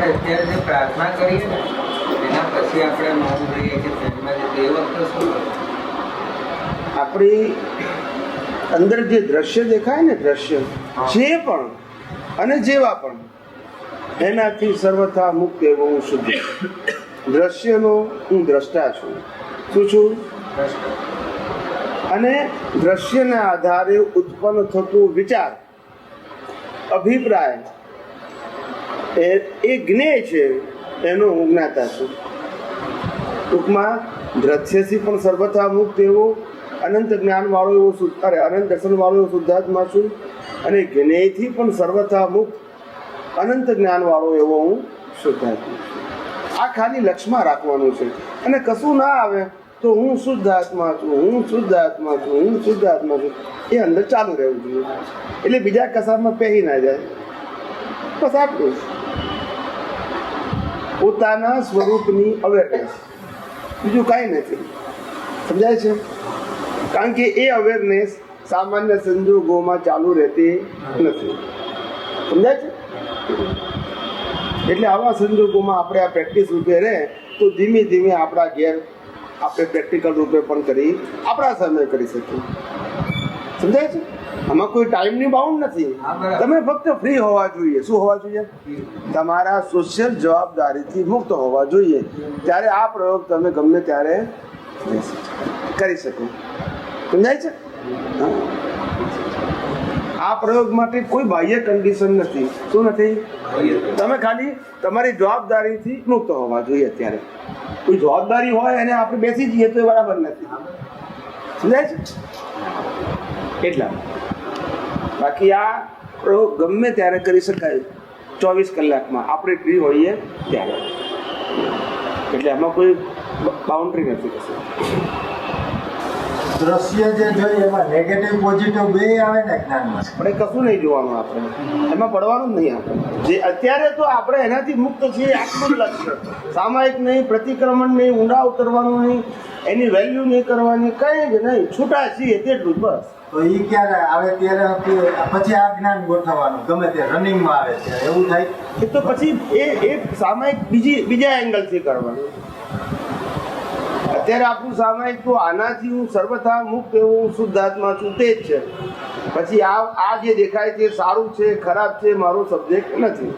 આપણે અત્યારે જે પ્રાર્થના કરીએ ને એના પછી આપણે મૌન રહીએ કે ધ્યાનમાં જઈએ એ વખતે શું કરવું? આપણી અંદર જે દ્રશ્ય દેખાય ને, દ્રશ્ય જે પણ અને જેવા પણ, એનાથી સર્વથા મુક્ત એવો હું શુદ્ધ. દ્રશ્યનો હું દ્રષ્ટા છું. શું છું? અને દ્રશ્યના આધારે ઉત્પન્ન થતું વિચાર, અભિપ્રાય, એ જ્ઞેય છે, એનો હું જ્ઞાતા છું. ટૂંકમાં દ્રશ્યથી પણ સર્વથા મુક્ત એવો અનંત જ્ઞાન વાળો એવો અનંત દર્શન વાળો એવો શુદ્ધાત્મા છું. અને જ્ઞેયથી પણ સર્વથા મુક્ત અનંત જ્ઞાન વાળો એવો હું શુદ્ધાત્મા છું. આ ખાલી લક્ષમાં રાખવાનું છે. અને કશું ના આવે તો હું શુદ્ધ આત્મા છું, હું શુદ્ધ આત્મા છું, હું શુદ્ધ આત્મા છું, એ અંદર ચાલુ રહેવું જોઈએ. એટલે બીજા કસામાં પહેરી ના જાય. બસ આટલું. પોતાના સ્વરૂપની અવેરનેસ, બીજું કાંઈ નથી. સમજાય છે? કારણ કે એ અવેરનેસ સામાન્ય સંજોગોમાં ચાલુ રહેતી નથી. સમજાય છે? એટલે આવા સંજોગોમાં આપણે આ પ્રેક્ટિસ રૂપે રહે તો ધીમે ધીમે આપણા ઘેર આપણે પ્રેક્ટિકલ રૂપે પણ કરી આપણા સમય કરી શકીએ. સમજાય છે? આમાં કોઈ ટાઈમની બાઉન્ડ નથી. તમે ફક્ત ફ્રી હોવા જોઈએ. શું હોવા જોઈએ? તમારા સોશિયલ જવાબદારીથી મુક્ત હોવા જોઈએ. ત્યારે આ પ્રયોગ તમે ગમે ત્યારે કરી શકો. સમજાય છે? આ પ્રયોગ માટે કોઈ બાહ્ય કન્ડિશન નથી. શું નથી? તમે ખાલી તમારી જવાબદારીથી મુક્ત હોવા જોઈએ. અત્યારે કોઈ જવાબદારી હોય અને આપણે બેસી જઈએ તો એ બરાબર નથી. સમજાય છે? એટલા. બાકી આ પ્રયોગ ગમે ત્યારે કરી શકાય, 24 કલાકમાં આપણે ફ્રી હોઈએ ત્યારે. એટલે આમાં કોઈ બાઉન્ડ્રી નથી. દ્રશ્ય જે જોઈએ એમાં નેગેટિવ પોઝિટિવ બે આવે ને જ્ઞાનમાં. આપણે કશું નહીં જોવાનું, આપણે એમાં પડવાનું જ નહીં. આપણે જે અત્યારે તો આપણે એનાથી મુક્ત છીએ. આટલું જ લક્ષ્ય. સામાયિક નહીં, પ્રતિક્રમણ નહીં, ઊંડા ઉતરવાનું નહીં, એની વેલ્યુ નહીં કરવાની, કંઈ જ નહીં. છૂટા છીએ તેટલું જ બસ. તો એ ક્યારે આવે? ત્યારે પછી આ જ્ઞાન ગોઠવવાનું ગમે તે રનિંગમાં આવે છે એવું થાય. એ તો પછી એ સામાયિક બીજા એંગલથી કરવાનું. અત્યારે આપણું સામાયિક તો આનાથી હું સર્વથા મુક્ત એવું હું શુદ્ધાત્મા છું તે જ છે. પછી આ જે દેખાય છે સારું છે ખરાબ છે મારો સબ્જેક્ટ નથી.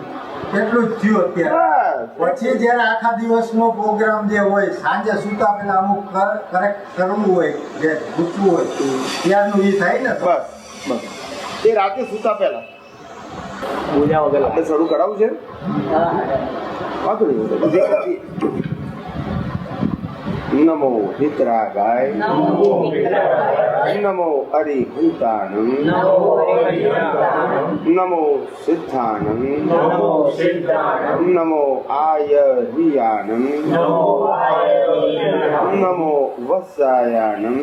એટલું જ થયું અત્યારે. પછી જયારે આખા દિવસનો પ્રોગ્રામ જે હોય સાંજે સુતા પેલા અમુક કરેક્ટ કરવું હોય, જે પૂછવું હોય ત્યારનું એ થાય ને. બસ બસ એ રાતે સુતા પહેલા આપણે શરૂ કરાવવું છે. વાંધો નહીં. નમો હિતરાગાય, નમો અરિહંતાનમ, નમો સિદ્ધાનમ, નમો આયરિયાનમ, નમો વત્સાયાનમ,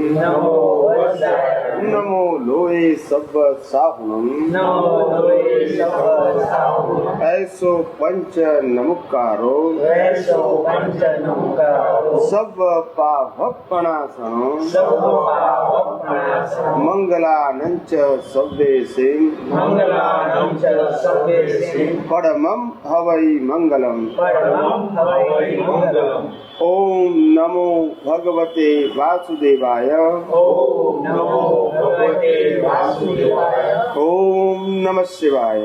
નમો લોએ સબ્બ સાહુનમ, ऐसो पंच नमुकारो सब पावपणासनो मंगलानंच सव्वेसे परमं हवै मंगलम. ओम नमो भगवते वासुदेवाय. ओम नमः शिवाय.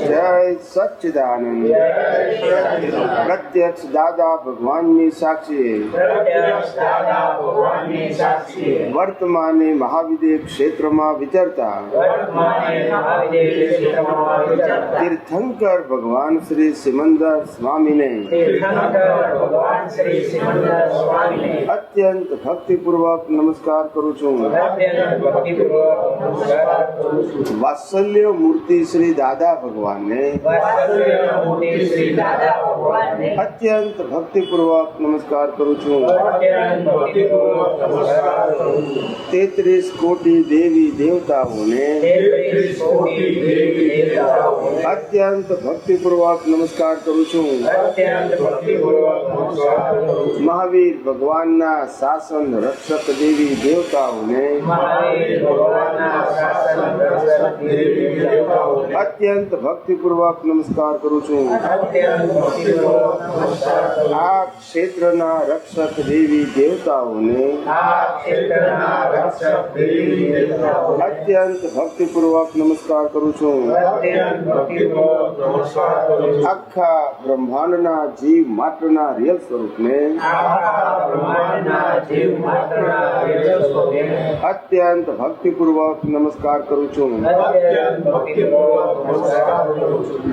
जय सच्चिदानंद. प्रत्यक्ष दादा भगवानની સાક્ષી વર્તમાને મહાવિદ્ય ક્ષેત્રમાં વિચરતા તીર્થંકર ભગવાન શ્રી સિમંદર સ્વામીને અત્યંત ભક્તિપૂર્વક નમસ્કાર કરું છું. વાત્સલ્ય મૂર્તિ શ્રી દાદા ભગવાનને અત્યંત ભક્તિપૂર્વક નમસ્કાર નમસ્કાર કરું છું 33 કોટી દેવી દેવતાઓને અત્યંત ભક્તિપૂર્વક નમસ્કાર કરું છું મહાવીર ભગવાનના શાસન રક્ષક દેવી દેવતાઓને અત્યંત ભક્તિપૂર્વક નમસ્કાર કરું છું આ ક્ષેત્રના રક્ષક દેવી દેવતાઓને અત્યંત ભક્તિપૂર્વક નમસ્કાર કરું છું આખા બ્રહ્માંડના જીવ માત્રના રિયલ સ્વરૂપને અત્યંત ભક્તિપૂર્વક નમસ્કાર કરું છું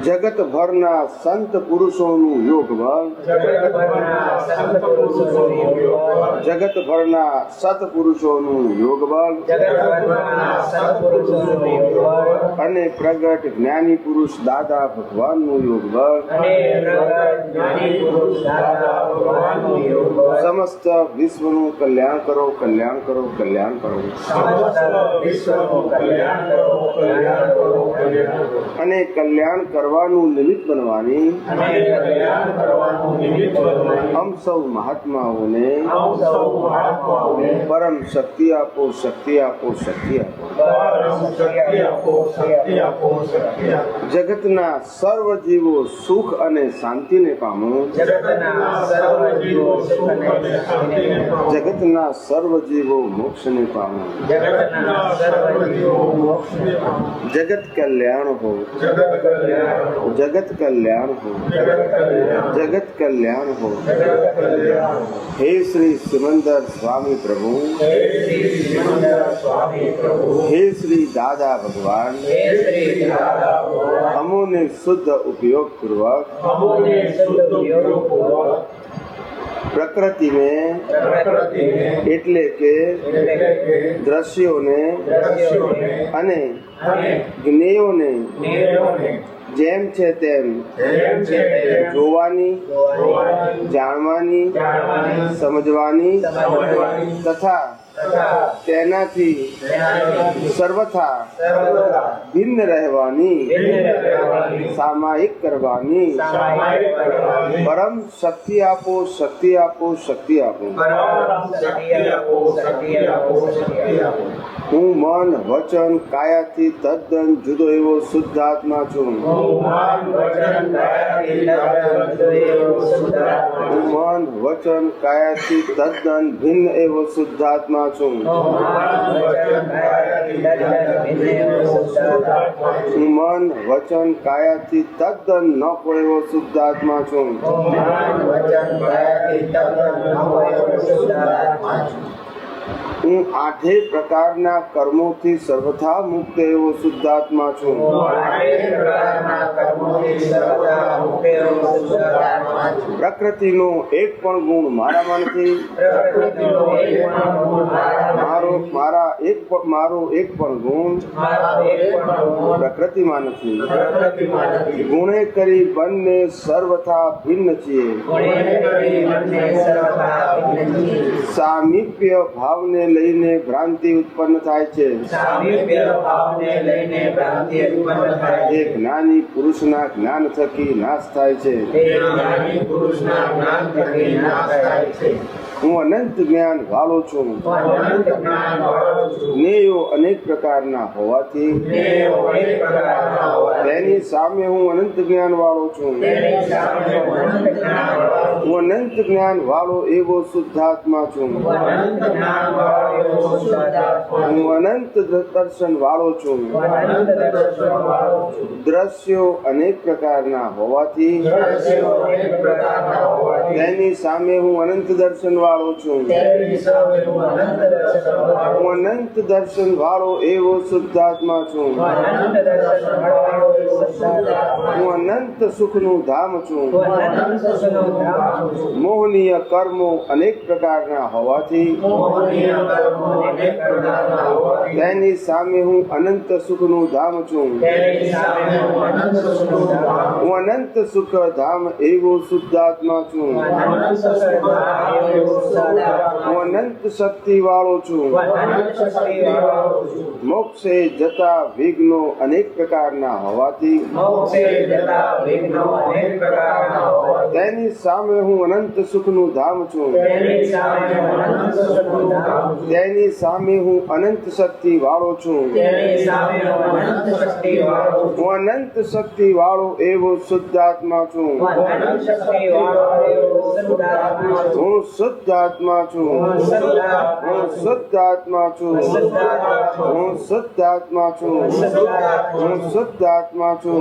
જગતભરના સંત પુરુષોનું યોગ બળ જગતભરના સત્પુરુષોનું યોગ બળ અને પ્રગટ જ્ઞાની પુરુષ દાદા ભગવાનનું યોગ બળ સમસ્ત વિશ્વનું કલ્યાણ કરો કલ્યાણ કરો કલ્યાણ કરો અને કલ્યાણ કરવાનું નિમિત્ત બનવાની હમ સૌ મહાત્માઓને પરમ શક્તિ આપો શક્તિ આપો શક્તિ આપો જગતના સર્વ જીવો સુખ અને શાંતિને પામો જગતના સર્વ જીવો મોક્ષને પામો જગત કલ્યાણ હો જગત કલ્યાણ હો જગત કલ્યાણ હો હે શ્રી સિમંદર સ્વામી પ્રભુ હે શ્રી દાદા ભગવાન અમોને શુદ્ધ ઉપયોગ પૂર્વક પ્રકૃતિને એટલે કે દ્રશ્યોને અને જ્ઞેયોને જેમ છે તેમ જોવાની જાણવાની સમજવાની તથા તેનાથી સર્વથા ભિન્ન રહેવાની સામાયિક કરવાની પરમ શક્તિ આપો શક્તિ આપો શક્તિ આપો હું મન વચન કાયાથી તદ્દન જુદો એવો શુદ્ધાત્મા છું હું મન વચન કાયાથી તદ્દન ભિન્ન એવો શુદ્ધાત્મા છું હું મન વચન કાયાથી તદ્દન ન પડેવો શુદ્ધાત્મા છું હું આઠે પ્રકારના કર્મોથી સર્વથા મુક્ત એવો શુદ્ધાત્મા છું પ્રકૃતિનો એક પણ ગુણ મારામાં નથી મારો એક પણ ગુણ પ્રકૃતિમાં નથી ગુણે કરી બંને સર્વથા ભિન્ન છીએ સામીપ્ય ભાવને લઈને ભ્રાંતિ ઉત્પન્ન થાય છે એ જ્ઞાની પુરુષના જ્ઞાન થકી નાશ થાય છે હું અનંત જ્ઞાન વાળો છું જ્ઞેયો અનેક પ્રકારના હોવાથી તેની સામે હું અનંત જ્ઞાન વાળો છું હું અનંત જ્ઞાન વાળો એવો શુદ્ધાત્મા છું હું અનંત દર્શન વાળો છું દ્રશ્યો અનેક પ્રકારના હોવાથી તેની સામે હું અનંત દર્શન વાળો છું હું અનંત દર્શન વાળો એવો શુદ્ધાત્મા છું હું અનંત સુખનું ધામ છું મોહનીય કર્મો અનેક પ્રકારના હોવાથી તેની સામે હું અનંત સુખનું ધામ છું હું અનંત સુખ ધામ એવો શુદ્ધાત્મા છું. હું અનંત શક્તિ વાળો છું. મોક્ષે જતા વિઘ્નો અનેક પ્રકારના હોવાથી તેની સામે હું અનંત સુખનું ધામ છું. તેની સામે હું અનંત શક્તિ વાળો છું. હું અનંત શક્તિ વાળો એવો શુદ્ધાત્મા છું. હું શુદ્ધાત્મા છું. હું શુદ્ધાત્મા છું. હું શુદ્ધાત્મા છું. હું શુદ્ધાત્મા છું.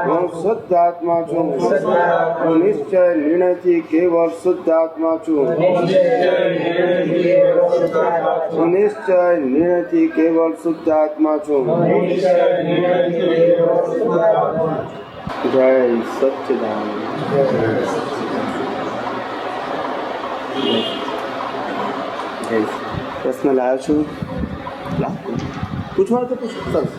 હું શુદ્ધાત્મા છું. હું નિશ્ચય નિર્ણયથી કેવળ શુદ્ધાત્મા છું. હું નિશ્ચય નિર્ણયથી કેવળ શુદ્ધાત્મા છું. જય સચ્ચિદાનંદ. પ્રશ્ન લાવ્યો છું. પૂછવા તો પૂછો. સરસ.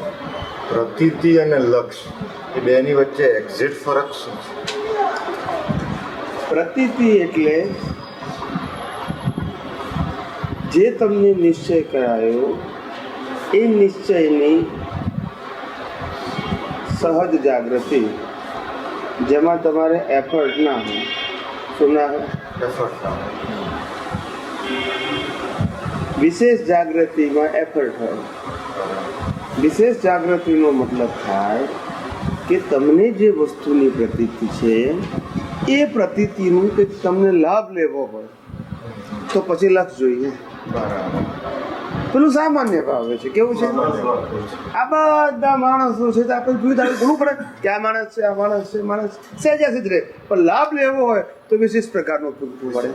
પ્રતીતિ અને લક્ષ્ય એ બેની વચ્ચે એક્ઝેક્ટ ફરક શું છે? પ્રતીતિ એટલે જે તમને નિશ્ચય કરાયો એ નિશ્ચયની સહજ જાગૃતિ, જેમાં તમારે એફર્ટ ના હોય. શું ના હોય? એફર્ટ ના હોય. વિશેષ જાગૃતિમાં એફર્ટ હોય. વિશેષ જાગૃતિનો મતલબ થાય કે તમને જે વસ્તુની પ્રતીતિ છે એ પ્રતીતિનું કે તમને લાભ લેવો હોય તો પછી લક્ષ જોઈએ. બરાબર. પેલું સામાન્ય ભાવે છે. કેવું છે? આ બધા માણસો છે તો આપણે જોયું તો ઘણું પડે કે આ માણસ છે, આ માણસ છે, માણસ સહેજા સિદ્ધ રહે. પણ લાભ લેવો હોય તો વિશેષ પ્રકારનું પૂછવું પડે.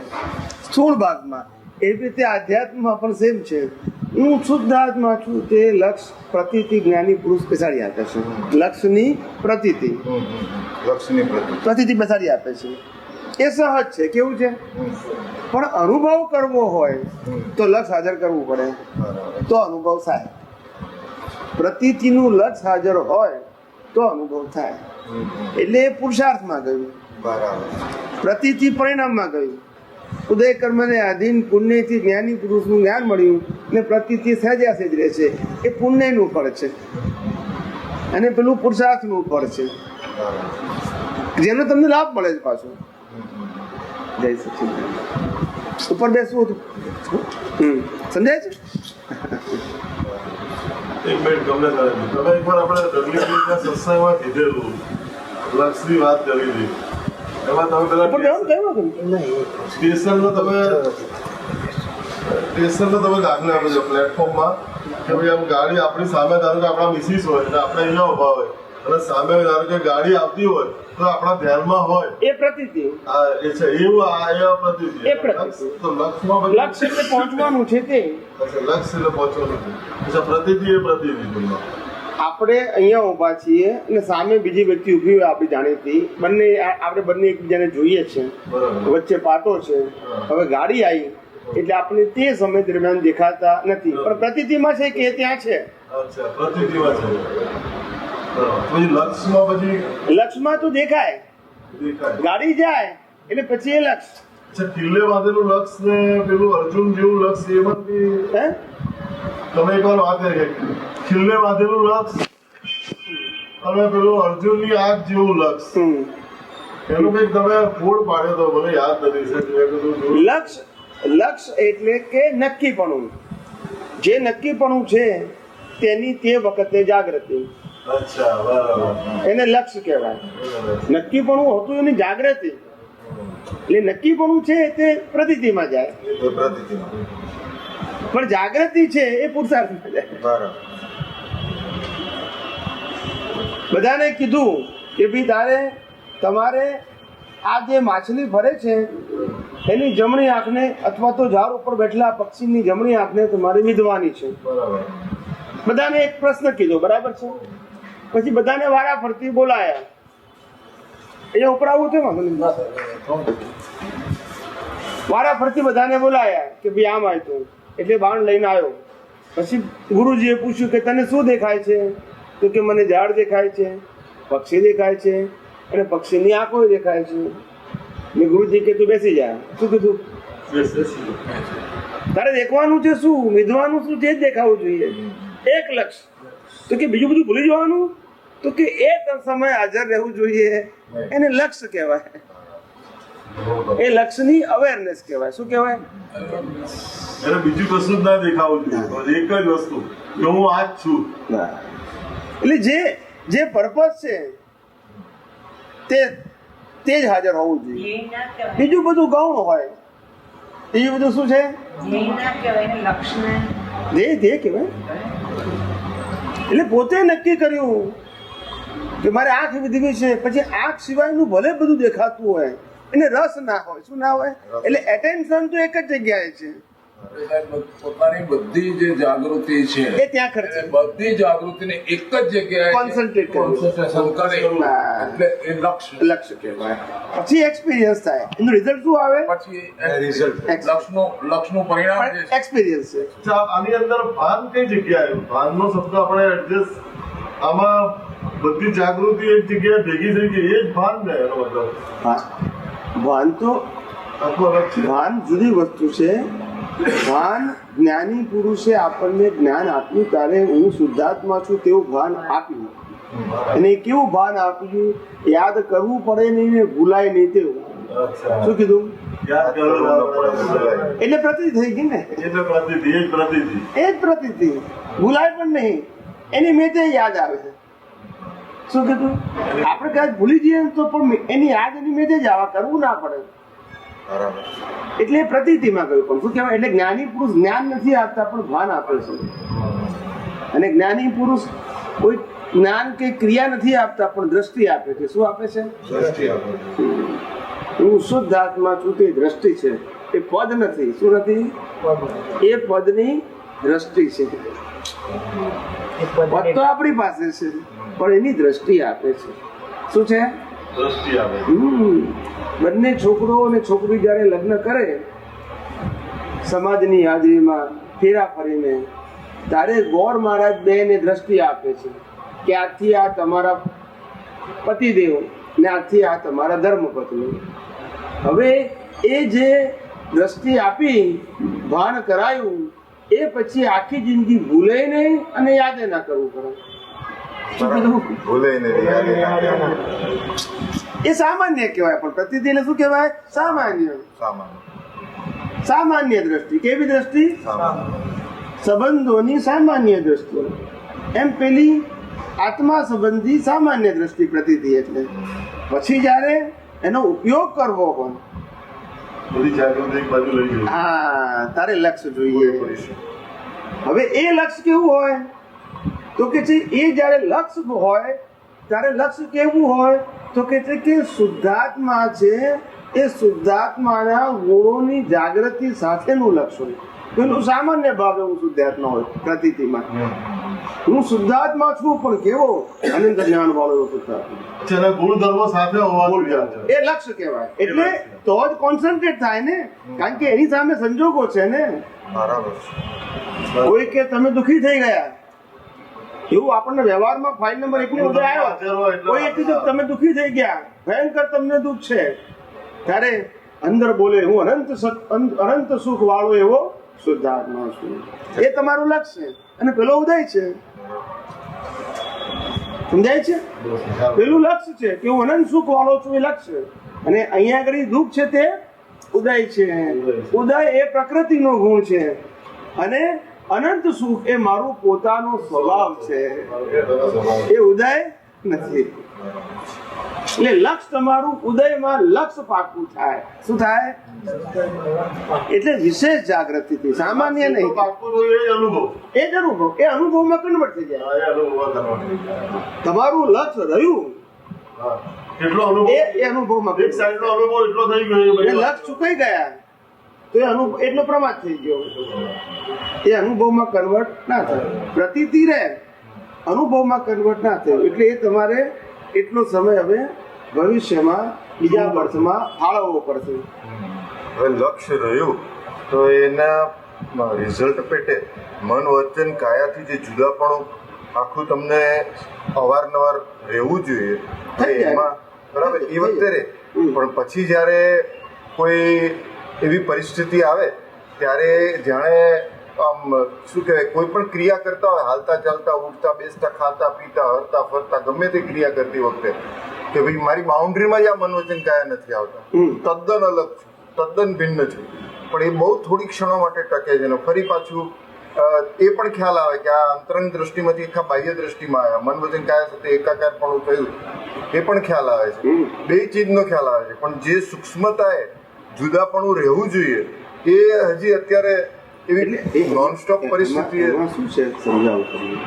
સ્થૂળ ભાગમાં એવી રીતે આધ્યાત્મમાં પણ સેમ છે. હું શુદ્ધ આત્મા છું તે લક્ષ પ્રતીતિ જ્ઞાની પુરુષ બેસાડી આપે છે. લક્ષની પ્રતીતિ લક્ષ્યની પ્રતીતિ. પ્રતીતિ બેસાડી આપે છે. એ સહજ છે. કેવું છે? પણ અનુભવ કરવો હોય તો લક્ષ હાજર કરવું પડે બરાબર. તો અનુભવ થાય. પ્રતીતિનું લક્ષ હાજર હોય તો અનુભવ થાય. એટલે એ પુરુષાર્થમાં ગયું. બરાબર. પ્રતીતિ પરિણામમાં ગયું. ઉદય કર્મને આધીન પુણ્યથી જ્ઞાની પુરુષનું જ્ઞાન મળ્યું ને પ્રતીતિ સહેજા સહેજ રહે છે. એ પુણ્યનું ફળ છે અને પેલું પુરુષાર્થનું ફળ છે, જેનો તમને લાભ મળે છે. પાછો જય સચિદાનંદ. ઉપર બેસવું હતું. સમજાય છે? એક મિનિટ તમને તમે એકવાર આપણે ડગલીના સત્સંગમાં કીધેલું લક્ષની વાત કરી હતી. એમાં તમે ઉપર પેલા જવાનું કયું સ્ટેશનનો તમે દાખલા આપો છો પ્લેટફોર્મમાં કે ભાઈ આમ ગાડી આપણી સામે ધારો કે આપણા મિસિસ હોય એટલે આપણે અહીંયા ઉભા હોય અને સામે ધારો કે ગાડી આવતી હોય તો આપણા ધ્યાનમાં હોય એ પ્રતીતિ. આ એ છે એવું આ એ પ્રતિતિ. એ પ્રતીતિ. તો લક્ષમાં બધું લક્ષ એટલે પહોંચવાનું છે તે. અચ્છા, લક્ષ એટલે પહોંચવાનું છે. અચ્છા, પ્રતિતિ એ પ્રતિતિ ટૂંકમાં. આપણે અહીંયા ઊભા છીએ અને સામે બીજી વ્યક્તિ ઊભી હોય આપણી જાણીતી. આપણે બંને એકબીજાને જોઈએ છે. બરાબર. વચ્ચે પાટો છે. હવે ગાડી આવી એટલે આપણે તે સમય દરમિયાન દેખાતા નથી, પણ પ્રતીતિમાં છે કે એ ત્યાં છે. અચ્છા, પ્રતિતિમાં છે. બરાબર. પછી લક્ષમાં પછી લક્ષમાં તો દેખાય. દેખાય. ગાડી જાય એટલે પછી એ લક્ષ. અચ્છા, કિલ્લે બાંધેલું લક્ષ ને પેલું અર્જુન જેવું લક્ષ એમાં બી હે? તમે એકવાર વાત કરી કિલ્લે બાંધેલું લક્ષ અને પેલું અર્જુનની આંખ જેવું લક્ષ એનું કંઈક તમે ફોડ પાડ્યો તો મને યાદ નથી સર. મેં કીધું જોયું. લક્ષ એટલે કે નક્કીપણું. જે નક્કીપણું છે તેની તે વખતે જાગૃતિ, અચ્છા, બરાબર. એને લક્ષ્ય કહેવાય. નક્કીપણું હતું એની જાગૃતિ. એટલે નક્કીપણું છે તે પ્રતીતિમાં જાય, એ પ્રતીતિમાં. પણ જાગૃતિ છે એ પુરુષાર્થમાં જાય. બરાબર. બધાને કીધું કે ભાઈ તમારે આ જે માછલી ફરે છે એની જમણી આંખને અથવા તો ઝાડ ઉપર બેઠેલા પક્ષીની જમણી આંખને તમારે વિધવાની છે. બરાબર. બધાને એક પ્રશ્ન કીધો. બરાબર છે? પછી બધાને વારા ફરતી બોલાયા. અહીંયા ઉપરાવું છે વારા ફરતી બધાને બોલાયા કે ભાઈ આમ આવ્યું એટલે બાણ લઈને આવ્યો. પછી ગુરુજીએ પૂછ્યું કે તને શું દેખાય છે? તો કે મને ઝાડ દેખાય છે, પક્ષી દેખાય છે, અને પક્ષીની આંખો દેખાય છે. ને ગુરુજી કે તું બેસી જા. શું કીધું? તારે દેખવાનું છે શું, વિધવાનું શું છે, જ દેખાવું જોઈએ. એક લક્ષ. તો કે બીજું બધું ભૂલી જવાનું? તો કે એક સમય હાજર રહેવું જોઈએ, એને લક્ષ્ય કહેવાય. એ લક્ષ્યની અવેરનેસ કહેવાય. શું કહેવાય? એને બીજું કશું જ ના દેખાવું જોઈએ, એક જ વસ્તુ કે હું આ જ છું. એટલે જે પર્પઝ છે તે જ હાજર હોવું જોઈએ. બીજું બધું ગૌણ હોય. બીજું બધું શું છે? ધ્યેય કહેવાય. એટલે પોતે નક્કી કર્યું કે મારે આંખ વિધવી છે, પછી આંખ સિવાયનું ભલે બધું દેખાતું હોય, એને રસ ના હોય. શું ના હોય? એટલે એટેન્શન તો એક જ જગ્યાએ છે. પોતાની બધી જે જાગૃતિ છે એ ત્યાં ખર્ચે. બધી જાગૃતિને એક જ જગ્યાએ Concentrate કરવું. concentration કરે એટલે એ લક્ષ્ય કહેવાય. પછી એક્સપિરિયન્સ થાય. એનું રિઝલ્ટ શું આવે? પછી લક્ષનું પરિણામ જે છે એક્સપિરિયન્સ છે. અચ્છા, આની અંદર ભાન કઈ જગ્યાએ? ભાનનો શબ્દ આપણે એડજસ્ટ આમાં બધી જાગૃતિ એક જગ્યાએ ભેગી થઈ ગઈ, એ જ ભાન ને એનો મતલબ. ભાન તો આખું અલગ છે. ભાન જુદી વસ્તુ છે. ભાન જ્ઞાની પુરુષે આપણને જ્ઞાન આપ્યું ત્યારે હું શુદ્ધાત્મા છું તેવું ભાન આપ્યું. અને કેવું ભાન આપ્યું? યાદ કરવું પડે નહીં ને ભૂલાય નહીં તેવું. અચ્છા, શું કીધું? યાદ કરવું એટલે પ્રતિ થઈ ગઈ ને. એટલે પ્રતિથી, એ જ પ્રતિથી. એ જ પ્રતિ ભૂલાય પણ નહીં, એની મેતે યાદ આવે છે. શું કીધું? આપણે કદાચ ભૂલી જઈએ તો પણ એની યાદ એની મેતે જ આવે, કરવું ના પડે. બરાબર. એટલે પ્રતિમાં કહ્યું. પણ શું કહેવાય? એટલે જ્ઞાની પુરુષ જ્ઞાન નથી આપતા પણ ભાન આપે છે. અને જ્ઞાની પુરુષ કોઈ જ્ઞાન કે ક્રિયા નથી આપતા પણ દ્રષ્ટિ આપે છે. શું આપે છે? દ્રષ્ટિ આપો. હું શુદ્ધ આત્મા છું તે દ્રષ્ટિ છે. એ પદ નથી. શું નથી? એ પદની દ્રષ્ટિ છે. પદ તો આપણી પાસે છે પણ એની દ્રષ્ટિ આપે છે. શું છે? દ્રષ્ટિ આવે. બંને છોકરો અને છોકરી જ્યારે લગ્ન કરે સમાજની હાજરીમાં ફેરા ફરીને, ત્યારે ગોર મહારાજ બેને દ્રષ્ટિ આપે છે કે આજથી આ તમારા પતિદેવ ને આજથી આ તમારા ધર્મપત્ની. હવે એ જે દ્રષ્ટિ આપી, ભાન કરાયું, એ પછી આખી જિંદગી ભૂલે નહીં અને યાદ ના કરવું પડે. શું કીધું? ભૂલે નહીં. એ સામાન્ય કહેવાય. પણ પ્રતિથી એટલે શું કહેવાય? સામાન્ય. સામાન્ય દ્રષ્ટિ. કેવી દ્રષ્ટિ? સંબંધોની સામાન્ય દ્રષ્ટિ. એમ પેલી આત્મા સંબંધી સામાન્ય દ્રષ્ટિ પ્રતિથી. એટલે પછી જ્યારે એનો ઉપયોગ કરવો હોય, બધી જાગૃતિ એક બાજુ લઈ ગઈ. હા, તારે લક્ષ્ય જોઈએ. હવે એ લક્ષ્ય કેવું હોય? તો કે છે એ જ્યારે લક્ષ્ય હોય ત્યારે લક્ષ્ય કેવું હોય? તો કે છે કે શુદ્ધાત્મા છે, એ શુદ્ધાત્માના ગુણોની જાગૃતિ સાથેનું લક્ષ્ય હોય. પેલું સામાન્ય ભાવે હું શુદ્ધાત્મા હોય પ્રતીતિમાં. હું શુદ્ધાત્મા છું પણ કેવો? અનંત જ્ઞાન વાળો એવો શુદ્ધાત્મા. જેના ગુણધર્મો સાથે હોવા જોઈએ. એ લક્ષ્ય કહેવાય. એટલે તો જ કોન્સન્ટ્રેટ થાય ને, કારણ કે એની સામે સંજોગો છે ને. બરાબર. કોઈ કે તમે દુઃખી થઈ ગયા, એવું આપણને વ્યવહારમાં ફાઇલ નંબર 1 ની અંદર આવ્યો. કોઈ એક કીધું તમે દુઃખી થઈ ગયા, ભયંકર તમને દુઃખ છે, ત્યારે અંદર બોલે હું અનંત સુખ વાળો એવો શુદ્ધાત્મા છું. એ તમારું લક્ષ્ય. અને પેલો ઉદય છે. સમજાય છે? પેલું લક્ષ્ય છે કે હું અનંત સુખ વાળો છું, એ લક્ષ્ય. અને અહીંયા આગળ દુઃખ છે તે ઉદય છે. ઉદય એ પ્રકૃતિનો ગુણ છે અને અનંત સુખ એ મારું પોતાનો સ્વભાવ છે. એ ઉદય નથી. એટલે લક્ષ તમારું ઉદયમાં લક્ષ પાકું થાય. શું થાય? એટલે વિશેષ જાગૃતિથી, સામાન્ય નહીં. એ જ અનુભવ, એ અનુભવમાં કન્વર્ટ થઈ જાય. તમારું લક્ષ રહ્યું કેટલો અનુભવ, એ અનુભવમાં એક સાઈડનો અનુભવ એટલો થઈ ગયો, લક્ષ ચૂકાઈ ગયા તો એ અનુભવ એટલો પ્રમાદ થઈ ગયો. એ અનુભવમાં કન્વર્ટ ના થાય. પ્રતીતિ રહે, અનુભવમાં કન્વર્ટ ના થયું. એટલે એ તમારે એટલો સમય હવે ભવિષ્યમાં બીજા વર્ષમાં ફાળવવો પડશે. હવે લક્ષ્ય રહ્યું તો એના રિઝલ્ટ પેટે મન વચન કાયાથી જે જુદાપણું આખું તમને અવારનવાર રહેવું જોઈએ, થઈ જાય. એમાં બરાબર એ વખતે રે, પણ પછી જ્યારે કોઈ એવી પરિસ્થિતિ આવે ત્યારે જાણે આમ શું કહેવાય, કોઈ પણ ક્રિયા કરતા હોય, હાલતા ચાલતા ઉઠતા બેસતા ખાતા પીતા હરતા ફરતા ગમે તે ક્રિયા કરતી વખતે કે ભાઈ મારી બાઉન્ડ્રીમાં જ આ મન વચન કાયા નથી આવતા, તદ્દન અલગ છું, તદ્દન ભિન્ન છું, પણ એ બહુ થોડી ક્ષણો માટે ટકે છે અને ફરી પાછું એ પણ ખ્યાલ આવે કે આ અંતરંગ દ્રષ્ટિમાંથી આખા બાહ્ય દ્રષ્ટિમાં આવ્યા, મન વચન કાયા સાથે એકાકારપણું થયું એ પણ ખ્યાલ આવે છે, બે ચીજનો ખ્યાલ આવે છે. પણ જે સૂક્ષ્મતાએ જુદાપણું રહેવું જોઈએ એ હજી અત્યારે એવી નોનસ્ટોપ પરિસ્થિતિ એમાં શું છે સમજાવું તમને.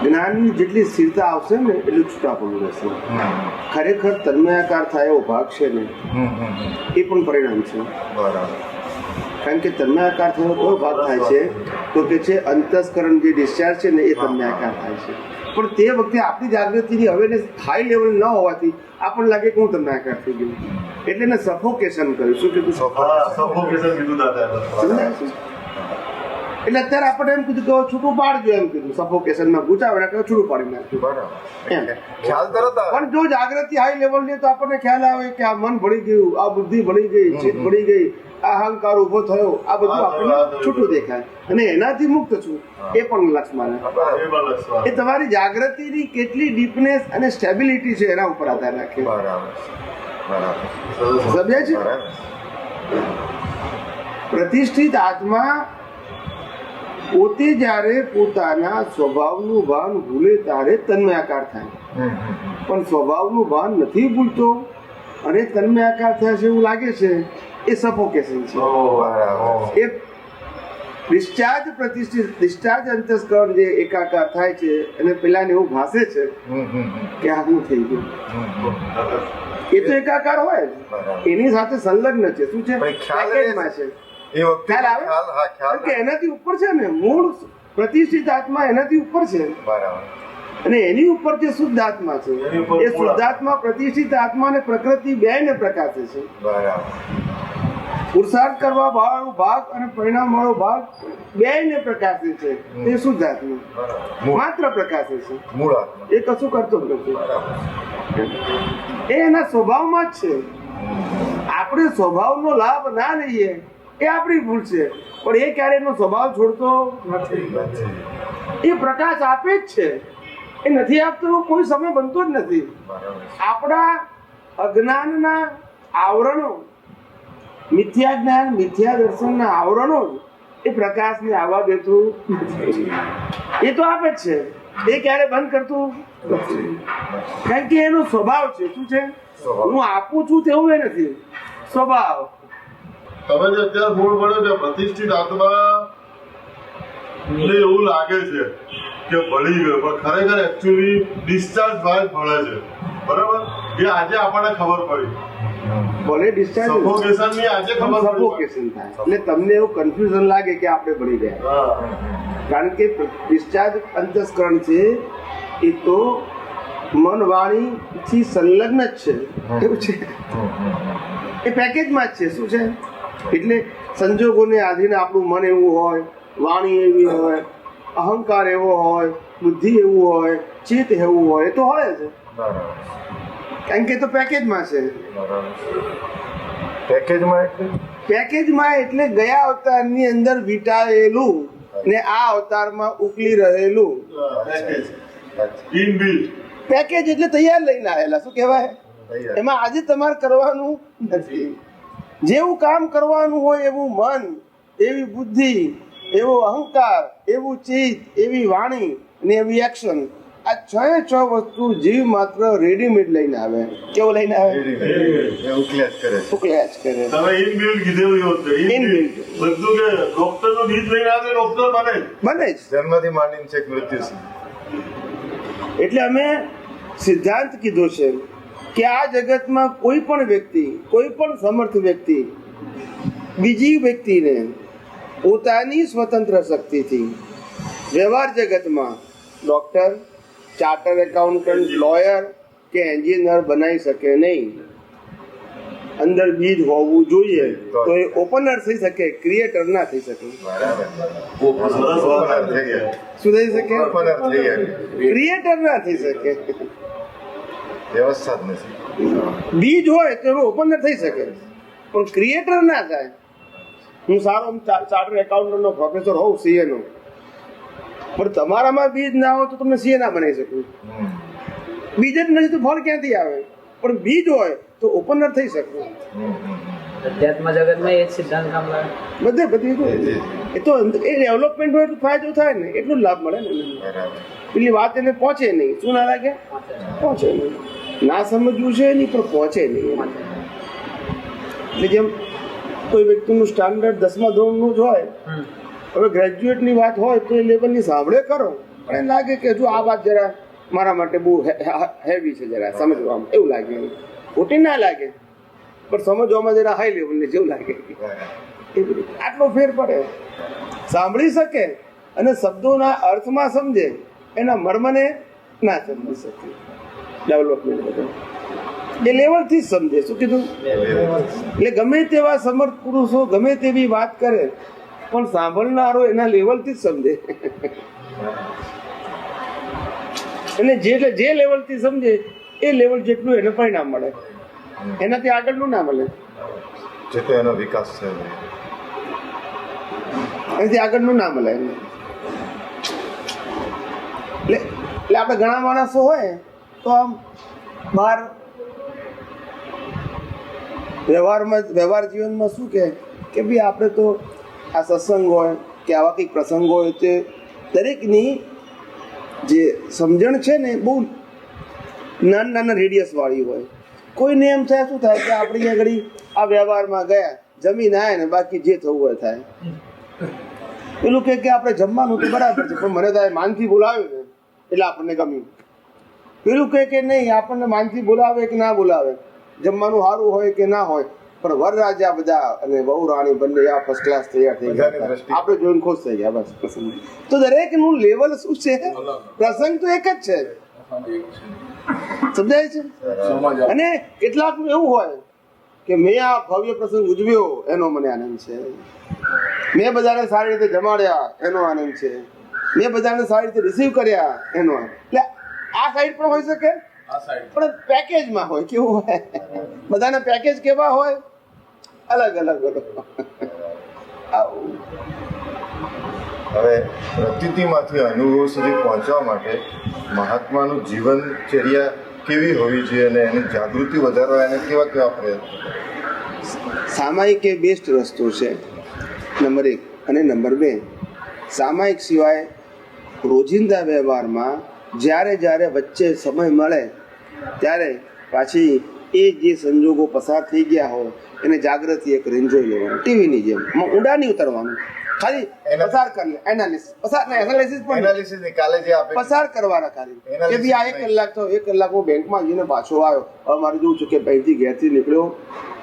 જ્ઞાનની જેટલી સ્થિરતા આવશે ને એટલું છૂટાપણું રહેશે. ખરેખર તન્મયાકાર થાય એવો ભાગ છે ને એ પણ પરિણામ છે. બરાબર. કારણ કે તન્મયાકાર થયો કયો ભાગ થાય છે તો કે છે અંતસ્કરણ જે ડિસ્ચાર્જ છે ને એ તન્મયાકાર થાય છે. પણ તે વખતે આપણી જાગૃતિની અવેરનેસ હાઈ લેવલ ન હોવાથી આપણને લાગે કે હું તન્મયાકાર થઈ ગયું, એટલે એને સફોકેશન કર્યું. શું કીધું? સફોકેશન કીધું દાદા. સમજાય છે? એટલે અત્યારે આપણે એમ કીધું કે છૂટું પાડજો, એમ કીધું સફોકેશનમાં ગુચાવડા કે છૂટું પાડી નાખ્યું. બરાબર. એમ ખ્યાલ તરત આવે. પણ જો જાગૃતિ હાઈ લેવલની તો આપણને ખ્યાલ આવે કે આ મન ભળી ગયું, આ બુદ્ધિ ભળી ગઈ, ચિત્ત ભળી ગઈ, આ અહંકાર ઉભો થયો, આ બધું આપણને છૂટું દેખાય અને એનાથી મુક્ત છું એ પણ લક્ષ્મણ. એ તમારી જાગૃતિની કેટલી ડીપનેસ અને સ્ટેબિલિટી છે એના ઉપર આધાર રાખે. સમજાય છે? પ્રતિષ્ઠિત આત્મા પોતે જ્યારે પોતાના સ્વભાવનું ભાન ભૂલે ત્યારે તન્મયાકાર થાય, પણ સ્વભાવનું ભાન નથી ભૂલતો અને તન્મયાકાર થયા છે એવું લાગે છે, એ સફોકેશન છે. એ ડિસ્ચાર્જ પ્રતિષ્ઠિત ડિસ્ચાર્જ અંતસ્કરણ જે એકાકાર થાય છે અને પેલાને એવું ભાસે છે કે આ હું થઈ ગયું, એ તો એકાકાર હોય જ, એની સાથે સંલગ્ન છે. શું છે? પેકેજમાં છે. ખ્યાલ આવે? કારણ કે એનાથી ઉપર છે ને મૂળ પ્રતિષ્ઠિત આત્મા એનાથી ઉપર છે અને એની ઉપર જે શુદ્ધ આત્મા છે એ શુદ્ધાત્મા પ્રતિષ્ઠિત આત્મા અને પ્રકૃતિ બેયને પ્રકાશે છે. પુરુષાર્થ કરવા વાળો ભાગ અને પરિણામ વાળો ભાગ બેયને પ્રકાશે છે. એ શુદ્ધ આત્મા માત્ર પ્રકાશે છે, એ કશું કરતો જ નથી. એ એના સ્વભાવમાં જ છે. આપણે સ્વભાવનો લાભ ના લઈએ એ આપણી ભૂલ છે, પણ એ ક્યારે એનો સ્વભાવ છોડતો નથી. એ પ્રકાશ આપે જ છે, એ નથી આપતો કોઈ સમય બનતો જ નથી. આપણા અજ્ઞાનના આવરણો, મિથ્યા જ્ઞાન મિથ્યા દર્શનના આવરણો એ પ્રકાશને આવવા દેતું નથી. એ તો આપે જ છે, એ ક્યારે બંધ કરતું નથી. કારણ કે એનો સ્વભાવ છે. શું છે? હું આપું છું તેવું એ નથી, સ્વભાવ. તમે જે અત્યારે બોર્ડ પડ્યો કે પ્રતિષ્ઠિત આત્મા ને એવું લાગે છે કે ભળી ગયો, પણ ખરેખર એકચ્યુઅલી ડિસ્ચાર્જ ભાગ ભળે છે. બરાબર? એ આજે આપણને ખબર પડી. ભલે ડિસ્ચાર્જ સફોકેશન ની આજે ખબર પડી. સફોકેશન થાય એટલે તમને એવું કન્ફ્યુઝન લાગે કે આપણે ભળી ગયા, કારણ કે ડિસ્ચાર્જ અંતસ્કરણ છે એ તો મન વાણી થી સંલગ્ન જ છે. એવું છે, એ પેકેજમાં જ છે. શું છે? એટલે સંજોગોને આધીને આપણું મન એવું હોય, વાણી એવી હોય, અહંકાર એવો હોય, બુદ્ધિ એવું હોય, ચિત્ત એવું હોય, તો હોય જ. કારણ કે તો પેકેજમાં છે. પેકેજમાં એટલે ગયા અવતારની અંદર વીંટાયેલું ને આ અવતારમાં ઉકલી રહેલું પેકેજ એટલે તૈયાર લઈને આવેલા. શું કહેવાય? એમાં આજે તમારે કરવાનું નથી. જેવું કામ કરવાનું હોય એવું મન, એવી બુદ્ધિ, એવો અહંકાર, એવું ચિત્ત, એવી વાણી અને એવી એક્શન, આ 6 વસ્તુ જીવ માત્ર રેડીમેડ લઈને આવે. કેવું લઈને આવે? ઉકલ્યા જ કરે. તમે ઇનબિલ્ટ કીધેલું ઇનબિલ્ટ બધું કે ડોક્ટરનું ગીત લઈને આવે ડોક્ટર બને જ. જન્મથી માંડીને છેક મૃત્યુ સુધી. એટલે અમે સિદ્ધાંત કીધો છે કે આ જગતમાં કોઈ પણ વ્યક્તિ, કોઈ પણ સમર્થ વ્યક્તિ બીજી વ્યક્તિને પોતાની સ્વતંત્ર શક્તિથી વ્યવહાર જગતમાં ડોક્ટર, ચાર્ટર્ડ એકાઉન્ટન્ટ, લોયર કે એન્જિનિયર બનાવી શકે નહીં. અંદર બીજ હોવું જોઈએ તો એ ઓપનર થઈ શકે, ક્રિએટર ના થઈ શકે. શું થઈ શકે? ક્રિએટર ના થઈ શકે. વ્યવસ્થા જ નથી. બીજ હોય તો એનું ઓપનર થઈ શકે પણ ક્રિએટર ના થાય. હું સારો ચાર્ટર્ડ એકાઉન્ટન્ટનો પ્રોફેસર હોઉં સીએનો, પણ તમારામાં બીજ ના હોય તો તમને સીએ ના બનાવી શકું. બીજ જ નથી તો ફળ ક્યાંથી આવે? પણ બીજ હોય તો ઓપનર થઈ શકું. અધ્યાત્મ જગતમાં એ જ સિદ્ધાંત કામ લાગે. બધી એ તો એ ડેવલપમેન્ટ હોય એટલું ફાયદો થાય ને, એટલું જ લાભ મળે ને. બરાબર. પેલી વાત એને પહોંચે નહીં. શું ના લાગે? પહોંચે નહીં. ના સમજવું છે નહીં પણ પહોંચે નહીં. એટલે જેમ કોઈ વ્યક્તિનું સ્ટાન્ડર્ડ 10મા ધોરણનું જ હોય, હવે ગ્રેજ્યુએટની વાત હોય તો એ લેવલની સાંભળે કરો, પણ એને લાગે કે જો આ વાત જરા મારા માટે બહુ હેવી છે, જરા સમજવામાં એવું લાગે. ખોટી ના લાગે પણ સમજવામાં જરા હાઈ લેવલની જેવું લાગે. આટલો ફેર પડે. સાંભળી શકે અને શબ્દોના અર્થમાં સમજે, એના મર્મને ના સમજી શકે. ડેવલપમેન્ટ બધું એ લેવલથી જ સમજે. શું કીધું? એટલે ગમે તેવા સમર્થ પુરુષો ગમે તેવી વાત કરે પણ સાંભળનારો એના લેવલથી જ સમજે. અને જે લેવલથી સમજે એ લેવલ જેટલું એને પરિણામ મળે, એનાથી આગળનું ના મળે. જેટલો એનો વિકાસ થયો એનાથી આગળનું ના મળે. એટલે આપણે ઘણા માણસો હોય તો આમ બહાર વ્યવહાર જીવનમાં શું કે ભાઈ આપણે તો આ સત્સંગ હોય કે આવા કંઈક પ્રસંગ હોય તે દરેકની જે સમજણ છે ને બહુ નાના રેડિયસ વાળી હોય. કોઈને એમ થાય શું થાય કે આપણે અહીંયા ઘડી આ વ્યવહારમાં ગયા, જમીન આવે ને બાકી જે થવું હોય થાય. પેલું કે આપણે જમવાનું તો બરાબર છે પણ મને થાય માનથી બોલાવ્યું ને એટલે આપણને ગમ્યું. પેલું કે નહીં, આપણને માનથી બોલાવે કે ના બોલાવે, જમવાનું સારું હોય કે ના હોય, પણ વરરાજા બધા અને વહુ રાણી બંને આ ફર્સ્ટ ક્લાસ તૈયાર થઈ ગયા, આપણે જોઈને ખુશ થઈ ગયા બસ. પ્રસંગ તો દરેકનું લેવલ શું છે? પ્રસંગ તો એક જ છે. સમજાય છે? અને કેટલાકનું એવું હોય કે મેં આ ભવ્ય પ્રસંગ ઉજવ્યો એનો મને આનંદ છે, મેં બધાને સારી રીતે જમાડ્યા એનો આનંદ છે, મેં બધાને સારી રીતે રિસીવ કર્યા એનો. એટલે આ સાઈડ પણ હોઈ શકે પણ પેકેજમાં હોય. કેવું હોય? બધાના પેકેજ કેવા હોય? અલગ અલગ. હવે પ્રતીતિમાંથી અનુભવ સુધી પહોંચવા માટે મહાત્માનું જીવનચર્યા કેવી હોવી જોઈએ અને એની જાગૃતિ વધારવા એને કેવા પ્રયત્નો? સામાયિક એ બેસ્ટ રસ્તો છે, નંબર 1. અને નંબર 2, સામાયિક સિવાય રોજિંદા વ્યવહારમાં જ્યારે વચ્ચે સમય મળે ત્યારે પાછી એ જે સંજોગો પસાર થઈ ગયા હોય એને જાગૃતિ એક રેન્જોઈ લેવાનું. ટીવીની જેમ ઊંડા નહીં ઉતરવાનું, ખાલી પસાર કરી લે. એનાલિસિસ કાલે જે પસાર કરવાના ખાલી કે ભાઈ આ 1 કલાક તો 1 કલાક હું બેંકમાં જઈને પાછો આવ્યો. હવે મારે જોવું છું કે અહીંથી ઘેરથી નીકળ્યો,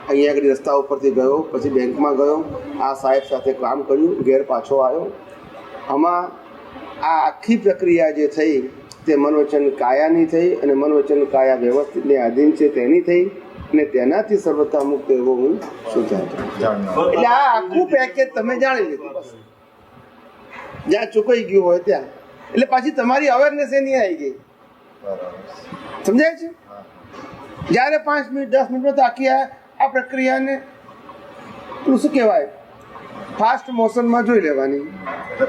અહીંયા આગળ રસ્તા ઉપરથી ગયો, પછી બેંકમાં ગયો, આ સાહેબ સાથે કામ કર્યું, ઘેર પાછો આવ્યો. આમાં આ આખી પ્રક્રિયા જે થઈ તે મનોવચન કાયાની થઈ અને મનોવચન કાયા વ્યવસ્થિતને આધીન છે તેની થઈ અને તેનાથી સર્વતા મુક્ત એવો હું સુધાર. એટલે આ આખું પેકેજ તમે જાણી લીધું બસ. જ્યાં ચૂકાઈ ગયું હોય ત્યાં. એટલે પાછી તમારી અવેરનેસ એની આવી ગઈ. સમજાય છે? જ્યારે 5 મિનિટ 10 મિનિટમાં તો આખી આ પ્રક્રિયાને શું કહેવાય ફાસ્ટ મોશનમાં જોઈ લેવાની.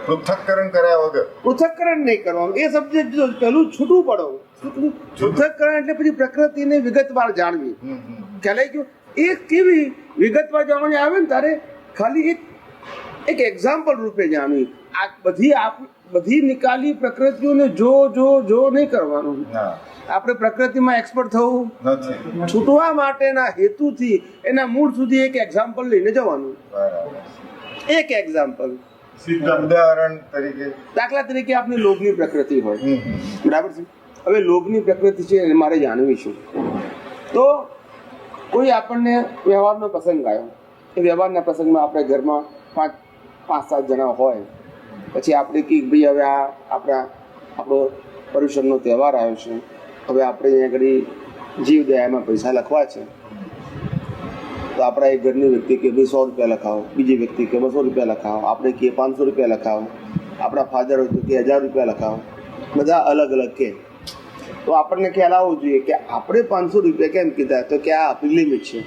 પૃથ્થકરણ કર્યા વગર પૃથ્થકરણ નહીં કરવાનું. એ સબ્જેક્ટ જો પેલું છૂટું પડો. પૃથ્થકરણ એટલે પછી પ્રકૃતિને વિગતવાર જાણવી. ખ્યાલ આવી ગયો? એ કેવી વિગતવાર જાણવાની આવે ને તારે ખાલી એક એક્ઝામ્પલ રૂપે જાણવી. આ બધી નિકાલી પ્રકૃતિઓને જો નહીં કરવાનું. આપણે પ્રકૃતિમાં એક્સપર્ટ થવું નથી. છૂટવા માટેના હેતુથી એના મૂળ સુધી એક એક્ઝામ્પલ લઈને જવાનું. એક એક્ઝામ્પલ ઉદાહરણ તરીકે, દાખલા તરીકે આપની લોભની પ્રકૃતિ હોય, બરાબર છે? હવે લોભની પ્રકૃતિ છે એને મારે જાણવી છે. તો કોઈ આપણને વ્યવહારનો પ્રસંગ આવ્યો, એ વ્યવહારના પ્રસંગમાં આપણે ઘરમાં 5-7 જણા હોય, પછી આપણે કે ભાઈ હવે આપણો પર્યુષણનો તહેવાર આવ્યો છે, હવે આપણે અહીંયા આગળ જીવદયામાં પૈસા લખવા છે. તો આપણા એક ઘરની વ્યક્તિ કે ભાઈ 100 રૂપિયા લખાવો, બીજી વ્યક્તિ કે 200 રૂપિયા લખાવો, આપણે કે 500 રૂપિયા લખાવો, આપણા ફાધર હોય તો કે 1000 રૂપિયા લખાવો. બધા અલગ અલગ કે તો આપણને ખ્યાલ આવવો જોઈએ કે આપણે 500 રૂપિયા કેમ કીધા, તો કે આ આપણી લિમિટ છે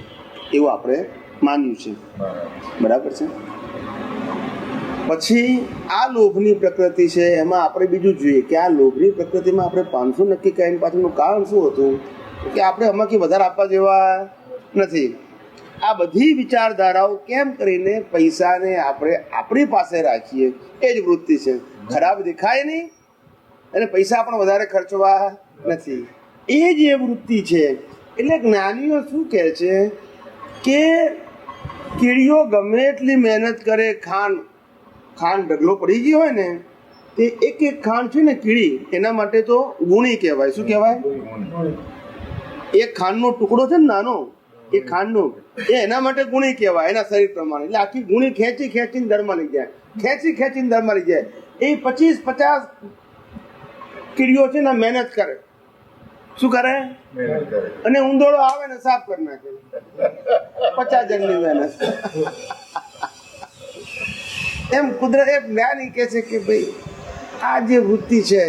એવું આપણે માન્યું છે. બરાબર છે. પછી આ લોભની પ્રકૃતિ છે, એમાં આપણે બીજું જોઈએ કે આ લોભની પ્રકૃતિમાં આપણે 500 નક્કી કરીને પાછળનું કારણ શું હતું કે આપણે આમાંથી વધારે આપવા જેવા નથી. આ બધી વિચારધારાઓ કેમ કરીને પૈસાને આપણે આપણી પાસે રાખીએ એ જ વૃત્તિ છે. ખરાબ દેખાય નહીં અને પૈસા પણ વધારે ખર્ચવા નથી, એ જ એ વૃત્તિ છે. એટલે જ્ઞાનીઓ શું કહે છે કે કીડીઓ ગમે એટલી મહેનત કરે, ખાંડ ઢગલો પડી ગયો હોય ને તે એક ખાંડ છે ને કીડી, એના માટે તો ગુણી કહેવાય. શું કહેવાય? એક ખાંડનો ટુકડો છે ને નાનો, એ ખાંડનો એ એના માટે ગુણી કહેવાય એના શરીર પ્રમાણે. એટલે આખી ગુણી ખેંચીને દરમાં લઈ જાય, ખેંચીને દરમાં લઈ જાય. એ 25-50 કીડીઓ છે ને મહેનત કરે. શું કરે? અને ઉંદરડો આવે ને સાફ કરી નાખે. 50 જણની મહેનત. એમ કુદરત એ જ્ઞાની કહે છે કે ભાઈ આ જે વૃત્તિ છે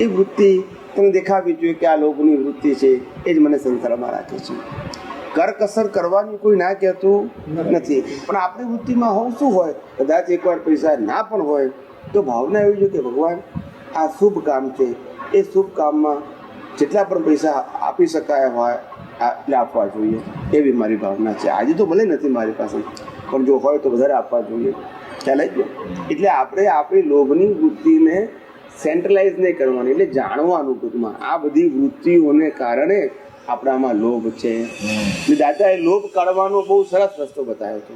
એ વૃત્તિ તમે દેખાવી જોઈએ કે આ લોભની વૃત્તિ છે એ જ મને સંસારમાં રાખે છે. કરકસર કરવાનું કોઈ ના કહેતું નથી, પણ આપણી વૃત્તિમાં હોવું શું હોય, કદાચ એકવાર પૈસા ના પણ હોય તો ભાવના એવી છે કે ભગવાન આ શુભ કામ છે, એ શુભ કામમાં જેટલા પણ પૈસા આપી શકાય હોય એટલે આપવા જોઈએ, એવી મારી ભાવના છે. આજે તો ભલે નથી મારી પાસે, પણ જો હોય તો વધારે આપવા જોઈએ. ખ્યાલ આવી ગયો? એટલે આપણે આપણી લોભની વૃત્તિને સેન્ટ્રલાઇઝ નહીં કરવાની, એટલે જાણવાનું ટૂંકમાં આ બધી વૃત્તિઓને કારણે આપણામાં લોભ છે. દાદાએ લોભ કાઢવાનો બહુ સરસ રસ્તો બતાવ્યો હતો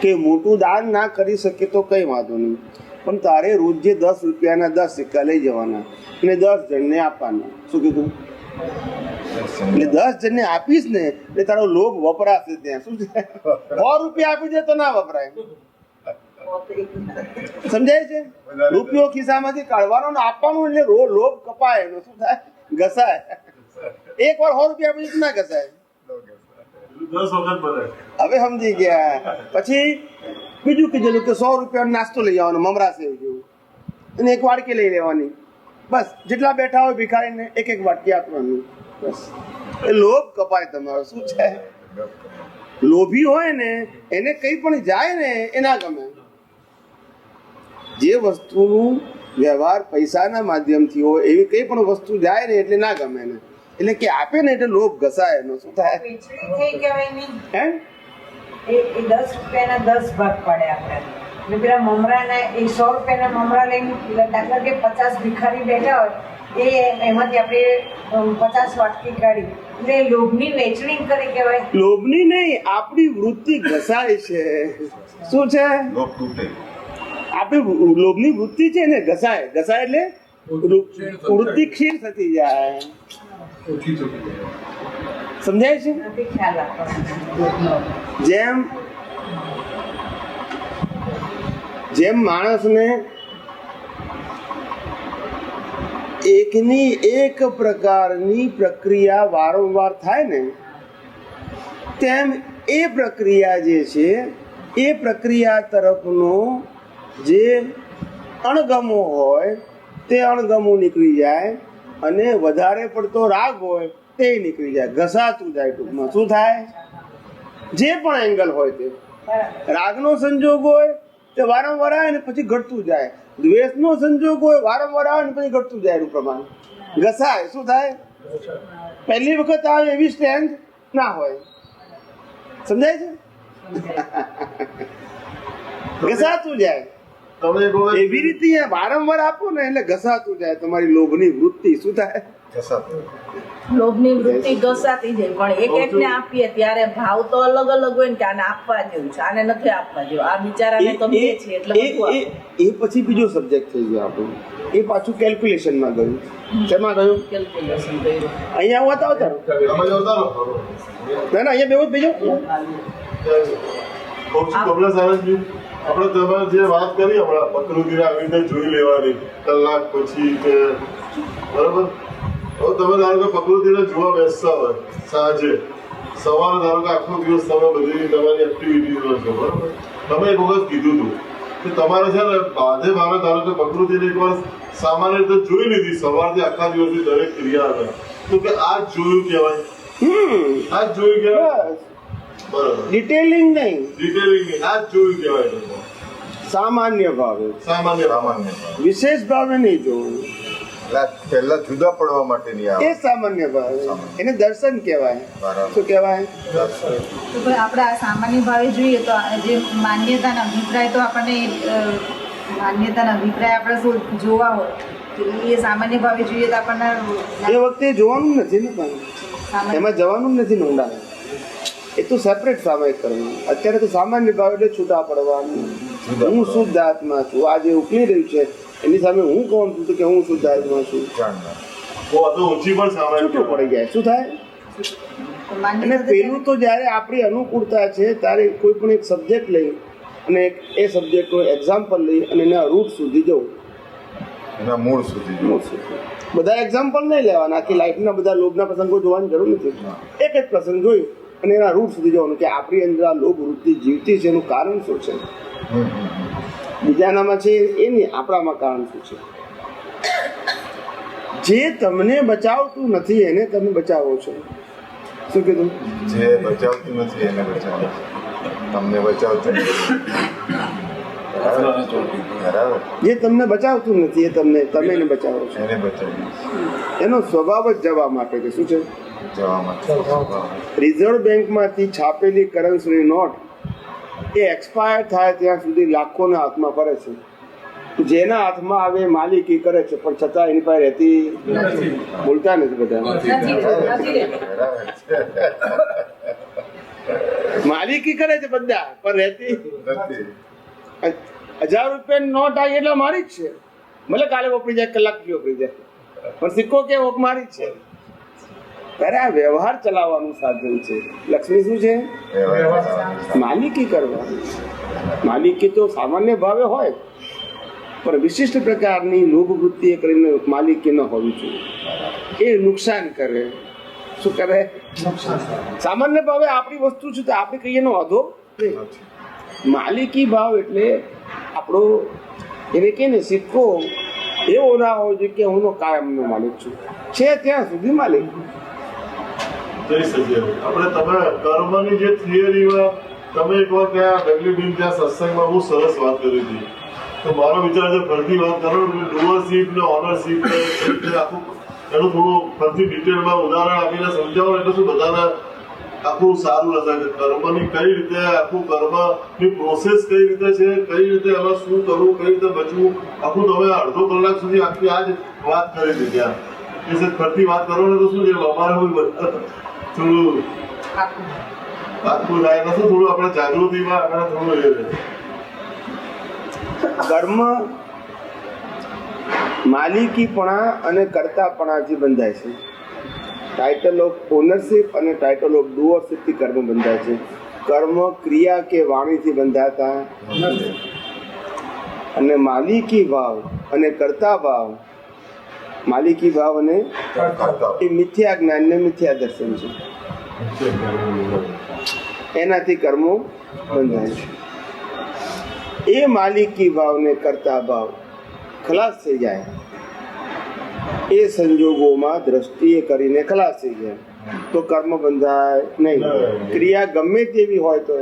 કે મોટું દાન ના કરી શકે તો કંઈ વાંધો નહીં, પણ તારે રોજે 10 રૂપિયાના 10 સિક્કા લઈ જવાના અને 10 જણને આપવાના. શું કીધું? એટલે 10 જણને આપીશ ને એટલે તારો લોભ વપરાશે ત્યાં. શું છે? 100 રૂપિયા આપી દે તો ના વપરાય. સમજાય છે? રૂપિયો ખિસ્સામાંથી કાઢવાનો ને આપવાનું એટલે લોભ કપાય. એનો શું થાય? ઘસાય. એક વાર 100 રૂપિયા આપી ના ઘસાય. 10 વખત ભરાય. હવે સમજી ગયા. પછી બીજું કીધેલું કે 100 રૂપિયાનો નાસ્તો લઈ આવવાનો, મમરા સેવ જેવું, અને એક વાટકી લઈ લેવાની. બસ જેટલા બેઠા હોય ભિખારીને એક વાટકી આપવાની. બસ એ લોભ કપાય તમારો. શું છે? લોભી હોય ને એને કંઈ પણ જાય ને એના ગમે. જે વસ્તુનું વ્યવહાર પૈસાના માધ્યમથી હોય એવી કંઈ પણ વસ્તુ જાય ને એટલે ના ગમે એને. એટલે કે આપે ને એટલે લોભ ઘસાય એનો. શું થાય? હે? એ 10 રૂપિયાના 10 ભાગ પડે આપણે. એટલે પેલા મમરાના એ 100 રૂપિયાના મમરા લઈને દાખલા કે 50 ભિખારી બેઠા હોય એ એમાંથી આપણે 50 વાટકી કાઢી, એટલે લોભની વેચણી કરી કહેવાય. લોભની નહીં, આપણી વૃત્તિ ઘસાય છે. શું છે? આપણી લોભની વૃત્તિ છે ને ઘસાય. ઘસાય એટલે વૃત્તિ ક્ષીણ થતી જાય. સમજાય છે? નથી ખ્યાલ આપણને. જેમ માણસને એકની એક પ્રકારની પ્રક્રિયા વારંવાર થાય ને, તેમ એ પ્રક્રિયા જે છે એ પ્રક્રિયા તરફનો જે અણગમો હોય તે અણગમો નીકળી જાય, અને વધારે પડતો રાગ હોય તે નીકળી જાય. ઘસાતું જાય ટૂંકમાં. શું થાય? જે પણ એંગલ હોય તે. રાગનો સંજોગ હોય તે વારંવાર આવે ને પછી ઘટતું જાય. દ્વેષનો સંજોગ હોય વારંવાર આવે ને પછી ઘટતું જાય. એનું પ્રમાણ ઘસાય. શું થાય? પહેલી વખત આવે એવી સ્ટ્રેન્થ ના હોય. સમજાય છે? ઘસાતું જાય. એવી રીતે વારંવાર આપો ને એટલે ઘસાતું જાય તમારી લોભની વૃત્તિ. શું થાય? લોભની વૃત્તિ ઘસાતી જાય. પણ એક ને આપીએ ત્યારે ભાવ તો અલગ અલગ હોય ને કે આને આપવા જેવું છે, આને નથી આપવા જેવું, આ બિચારાને તો બે છે એટલે એ પછી બીજો સબ્જેક્ટ થઈ ગયો આપણું. એ પાછું કેલ્ક્યુલેશનમાં ગયું. શેમાં ગયું? કેલ્ક્યુલેશન કર્યું. અહીંયા આવતા આવતા ના અહીંયા બેવું બીજો. કમલા સારંગજી, આપણે તમે જે વાત કરી હમણાં પ્રકૃતિને આવી રીતે જોઈ લેવાની કલાક પછી કે બરાબર. હવે તમે ધારો કે પ્રકૃતિને જોવા બેસતા હોય સાંજે, સવારે ધારો કે આખો દિવસ તમે બધી તમારી એક્ટિવિટીઝમાં છો બરાબર. તમે એક વખત કીધું હતું કે તમારે છે ને બાધે ભાવે ધારો કે પ્રકૃતિને એકવાર સામાન્ય રીતે જોઈ લીધી સવારથી આખા દિવસની દરેક ક્રિયા આવે તો કે આ જ જોયું કહેવાય આ જ જોયું કહેવાય બરાબર ડિટેલિંગ નહીં, ડિટેલિંગ નહીં આ જ જોયું કહેવાય સામાન્ય ભાવે, સામાન્ય સામાન્ય વિશેષ ભાવે નહીં જોવું, એટલે પહેલા જુદા પડવા માટેની આ એ સામાન્ય ભાવે, એને દર્શન કહેવાય. બરાબર. શું કહેવાય? તો ભાઈ આપણે આ સામાન્ય ભાવે જોઈએ તો આ જે માન્યતાના અભિપ્રાય તો આપણને માન્યતાના અભિપ્રાય આપણે શું જોવા હોય તો એ સામાન્ય ભાવે જોઈએ તો આપણને એ વખતે જોવાનું નથી ને, પણ સામાન્ય એમાં જવાનું નથી ને ઊંડા. એ તો સેપરેટ સામાયિક કરવાનું. અત્યારે તો સામાન્ય ભાવ એટલે છૂટા પડવાનું. હું શુદ્ધ આત્મા છું, આ જે ઉકલી રહ્યું છે એની સામે હું કોણ છું તો કે હું શુદ્ધ આત્મા છું, જાણનાર. બહુ આ તો ઊંચી પણ સામાન્ય છૂટું પડી જાય. શું થાય? અને માન્યતા પેલું તો જ્યારે આપણી અનુકૂળતા છે ત્યારે કોઈ પણ એક સબ્જેક્ટ લઈ અને એ સબ્જેક્ટનું એક્ઝામ્પલ લઈ અને એના રૂટ સુધી જવું. એના મૂળ સુધી જો. બધા એક્ઝામ્પલ નહીં લેવાના, આખી લાઈફના બધા લોભના પ્રસંગો જોવાની જરૂર નથી. એક જ પ્રસંગ જોયું અને એના રૂટ સુધી જવાનું કે આપણી અંદર આ લોભ વૃત્તિ જીવતી છે એનું કારણ શું છે. બીજાનામાં છે એ નહીં, આપણામાં કારણ શું છે. જે તમને બચાવતું નથી એને તમે બચાવો છો. શું કીધું? જે બચાવતું નથી એને બચાવે, તમને બચાવતું નથી. બરાબર. જે તમને બચાવતું નથી એ તમે એને બચાવો છો. એને બચાવી એનો સ્વભાવ જ જવા માટે છે. શું છે? જવા માટે. રિઝર્વ બેંકમાંથી છાપેલી કરન્સીની નોટ એ એક્સપાયર થાય ત્યાં સુધી લાખોના હાથમાં ફરે છે. જેના હાથમાં આવે માલિકી કરે છે પણ છતાં એની પાસે રહેતી બોલતા નથી બધા. માલિકી કરે છે બધા પણ રહેતી નથી. 1000 રૂપિયાની નોટ આવી એટલે મારી જ છે. ભલે કાલે વપરી જાય, કલાક વપરી જાય, પણ સિક્કો કે મારી જ છે. ત્યારે આ વ્યવહાર ચલાવવાનું સાધન છે. લક્ષ્મી શું છે? માલિકી કરવાની. માલિકી તો સામાન્ય ભાવે હોય પણ વિશિષ્ટ પ્રકારની લોભ વૃત્તિ કરીને માલિકી ન હોવી જોઈએ. એ નુકસાન કરે. શું કરે? સામાન્ય ભાવે આપણી વસ્તુ છે તો આપણે કહીએ એનો વાંધો નહીં. માલિકી ભાવ એટલે આપણો એને કહે ને સિક્કો એવો ના હોવો જોઈએ કે હું કાયમનો માલિક છું. છે ત્યાં સુધી માલિક. જઈ શકીએ આપણે. તમે કર્મની જે થિયરીમાં તમે એકવાર ત્યાં ડબલ્યુબીન ત્યાં સત્સંગમાં બહુ સરસ વાત કરી હતી. તો મારો વિચાર છે ફરતી વાત કરો ડુઅરશીપ ને ઓનરશીપ ને આખું એનું થોડું ફરતી ડિટેલમાં ઉદાહરણ આપીને સમજાવો એટલે શું બધાને આખું સારું રહેશે કે કર્મની કઈ રીતે આખું કર્મની પ્રોસેસ કઈ રીતે છે, કઈ રીતે એમાં શું કરવું, કઈ રીતે બચવું, આખું તમે અડધો કલાક સુધી આખી આ જ વાત કરી હતી ત્યાં. એ ફરતી વાત કરો ને તો શું છે અમારે થોડું આખું થાય નથી, થોડું આપણે જાગૃતિમાં આપણે થોડું એ રહે. કર્મ માલિકીપણા અને કર્તાપણાથી બંધાય છે. ટાઇટલ ઓફ ઓનરશિપ અને ટાઇટલ ઓફ ડુઅરશિપથી કર્મ બંધાય છે. કર્મ ક્રિયા કે વાણીથી બંધાતા અને માલિકી ભાવ અને કર્તા ભાવ, માલિકી ભાવ અને એ મિથ્યા જ્ઞાન ને મિથ્યા દર્શન છે. એનાથી કર્મો બંધાય છે. એ માલિકી ભાવ ને કર્તા ભાવ ખલાસ થઈ જાય એ સંજોગોમાં દ્રષ્ટિએ કરીને ખલાસ થઈ જાય તો કર્મ બંધાય નહીં. ક્રિયા ગમે તેવી હોય તો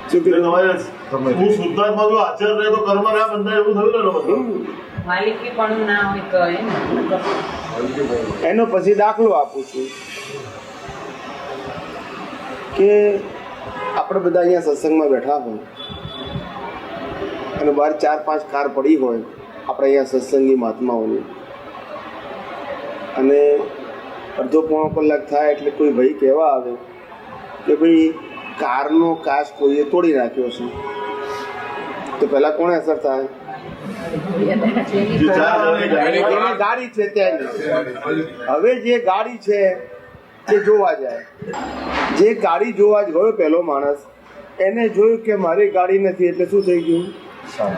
શું કીધું? હું શુદ્ધાત્મા જો આચાર રહે તો કર્મ ના બંધાય એવું થયું ને મતલબ. માલિકી પણ ના હોય તો એનો પછી દાખલો આપું છું કે આપણે બધા અહીંયા સત્સંગમાં બેઠા હોય અને બહાર 4-5 કાર પડી હોય આપણે અહીંયા સત્સંગી મહાત્માઓની, અને અડધો પોણો કલાક થાય એટલે કોઈ ભાઈ કહેવા આવે કે ભાઈ કારનો કાચ કોઈએ તોડી નાખ્યો છે, તો પહેલાં કોને અસર થાય? ગાડી છે ત્યાંની. હવે જે ગાડી છે તે જોવા જાય. જે ગાડી જોવા જ ગયો પહેલો માણસ એને જોયું કે મારી ગાડી નથી એટલે શું થઈ ગયું?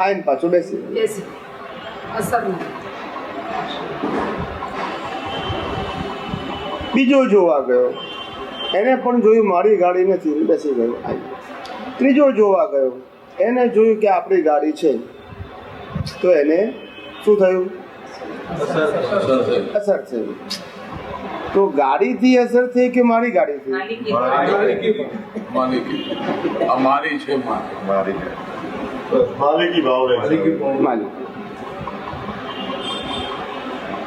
આઈને પાછું બેસી બીજો જોવા ગયો એને પણ જોયું મારી ગાડી નથી બેસી ગયો. ત્રીજો જોવા ગયો એને જોયું કે આપણી ગાડી છે, તો એને શું થયું? અસર થઈ. તો ગાડીથી અસર થઈ કે મારી ગાડીથી? માલિકી આ મારી છે મારી માલિકી ભાવ રહે માલિકી.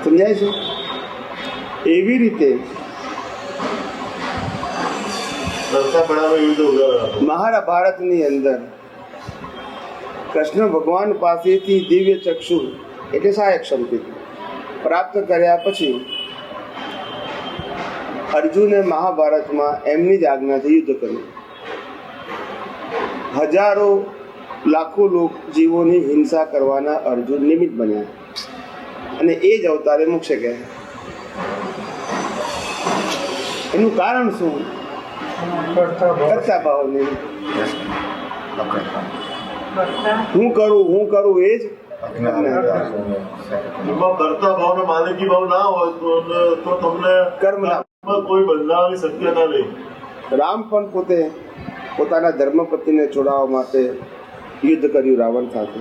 સમજાય છે? એવી રીતે મહાભારતની અંદર કૃષ્ણ ભગવાન પાસેથી દિવ્ય ચક્ષુ એટલે સહાયક શક્તિ પ્રાપ્ત કર્યા પછી અર્જુને મહાભારતમાં એમની જ આજ્ઞાથી યુદ્ધ કર્યું. હજારો લાખો જીવોની હિંસા કરવાના અર્જુન નિમિત્ત બન્યા અને એ જ અવતારે મોક્ષે ગયા. એનું કારણ શું? કરતા ભાવની. હું કરું એ જ કરતા ભાવ ને માલિકી ભાવ ના હોય તો તમને કર્મના કોઈ બદલાવાની શક્યતા નહીં. રામ પણ પોતે પોતાના ધર્મપત્નીને છોડાવવા માટે યુદ્ધ કર્યું રાવણ સાથે.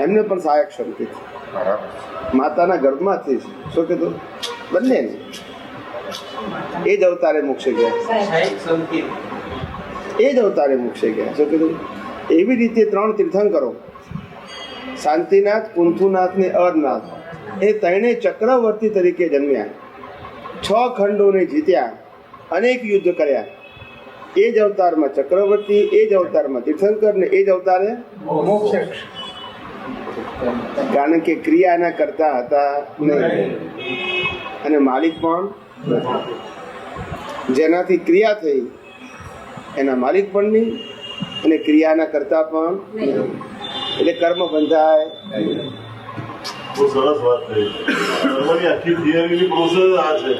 એમને પણ સહાયક શક્તિ માતાના ગર્ભમાંથી જ. શું કીધું? બંને એ જ અવતારે મોક્ષે ગયા. એ જ અવતારે મોક્ષે ગયા. શું કીધું? એવી રીતે 3 તીર્થંકરો શાંતિનાથ, કુંથુનાથ ને અરનાથ એ ત્રણેય ચક્રવર્તી તરીકે જન્મ્યા. 6 ખંડોને જીત્યા, અનેક યુદ્ધ કર્યા. એ જ અવતારમાં ચક્રવર્તી, એ જ અવતારમાં તીર્થંકર ને એ જ અવતારે મોક્ષ. કારણ કે ક્રિયાના કરતા હતા નહીં અને માલિક પણ જેનાથી ક્રિયા થઈ એના માલિક પણ નહીં અને ક્રિયાના કરતા પણ નહીં. એટલે કર્મ બંધાય. બહુ સરસ વાત થઈ. કર્મની આખી થિયરીની પ્રોસેસ આ છે.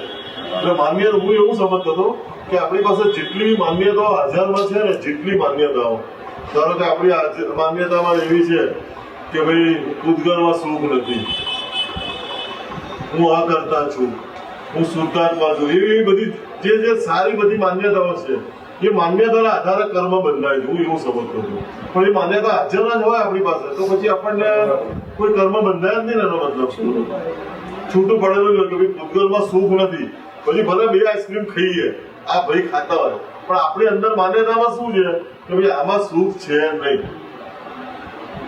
એટલે માન્યતા હું એવું સમજતો હતો કે આપણી પાસે જેટલી માન્યતાઓ હાજરમાં છે ને, જેટલી માન્યતાઓ, ધારો કે આપણી માન્યતામાં એવી છે કે ભાઈ ઉદ્ગરમાં સુખ નથી, હું અકર્તા છું, હું શુદ્ધાત્મા છું, એવી બધી જે સારી બધી માન્યતાઓ છે એ માન્યતાના આધારે કર્મ બંધાય છે. હું એવું સમજતો છું. પણ એ માન્યતા હાજર જ હોય આપણી પાસે તો પછી આપણને કોઈ કર્મ બંધાય જ નહીં. એનો મતલબ છૂટું પડેલું હોય કે ભાઈ ઉદ્ગરમાં સુખ નથી, પછી ભલે 2 આઈસ્ક્રીમ ખાઈએ, આ ભાઈ ખાતા હોય, પણ આપણી અંદર માન્યતામાં શું છે કે ભાઈ આમાં સુખ છે નહીં.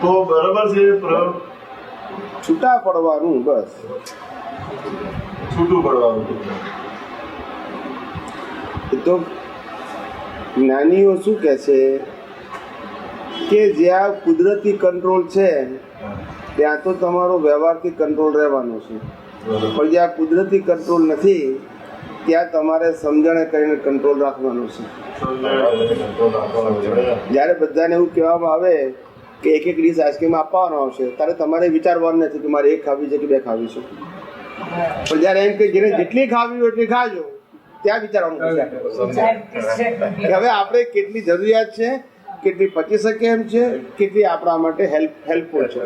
તો બરાબર છે, છૂટા પડવાનું. બસ છૂટું પડવાનું. તો જ્ઞાનીઓ શું કહે છે કે જ્યાં કુદરતી કંટ્રોલ છે ત્યાં તો તમારો વ્યવહારથી કંટ્રોલ રહેવાનો છે, પણ જ્યાં કુદરતી કંટ્રોલ નથી ત્યાં તમારે સમજણે કરીને કંટ્રોલ રાખવાનો છે. જ્યારે બધાને એવું કહેવામાં આવે કે 1 ડીશ આઈસ્ક્રીમ આપવાનો આવશે ત્યારે તમારે વિચારવાનું નથી કે મારે 1 ખાવી છે કે 2 ખાવી છે. પણ જ્યારે એમ કે જેને જેટલી ખાવી હોય એટલી ખાજો, ત્યાં વિચારવાનું કે હવે આપણે કેટલી જરૂરિયાત છે, કેટલી પચી શકે એમ છે, કેટલી આપણા માટે હેલ્પફુલ છે.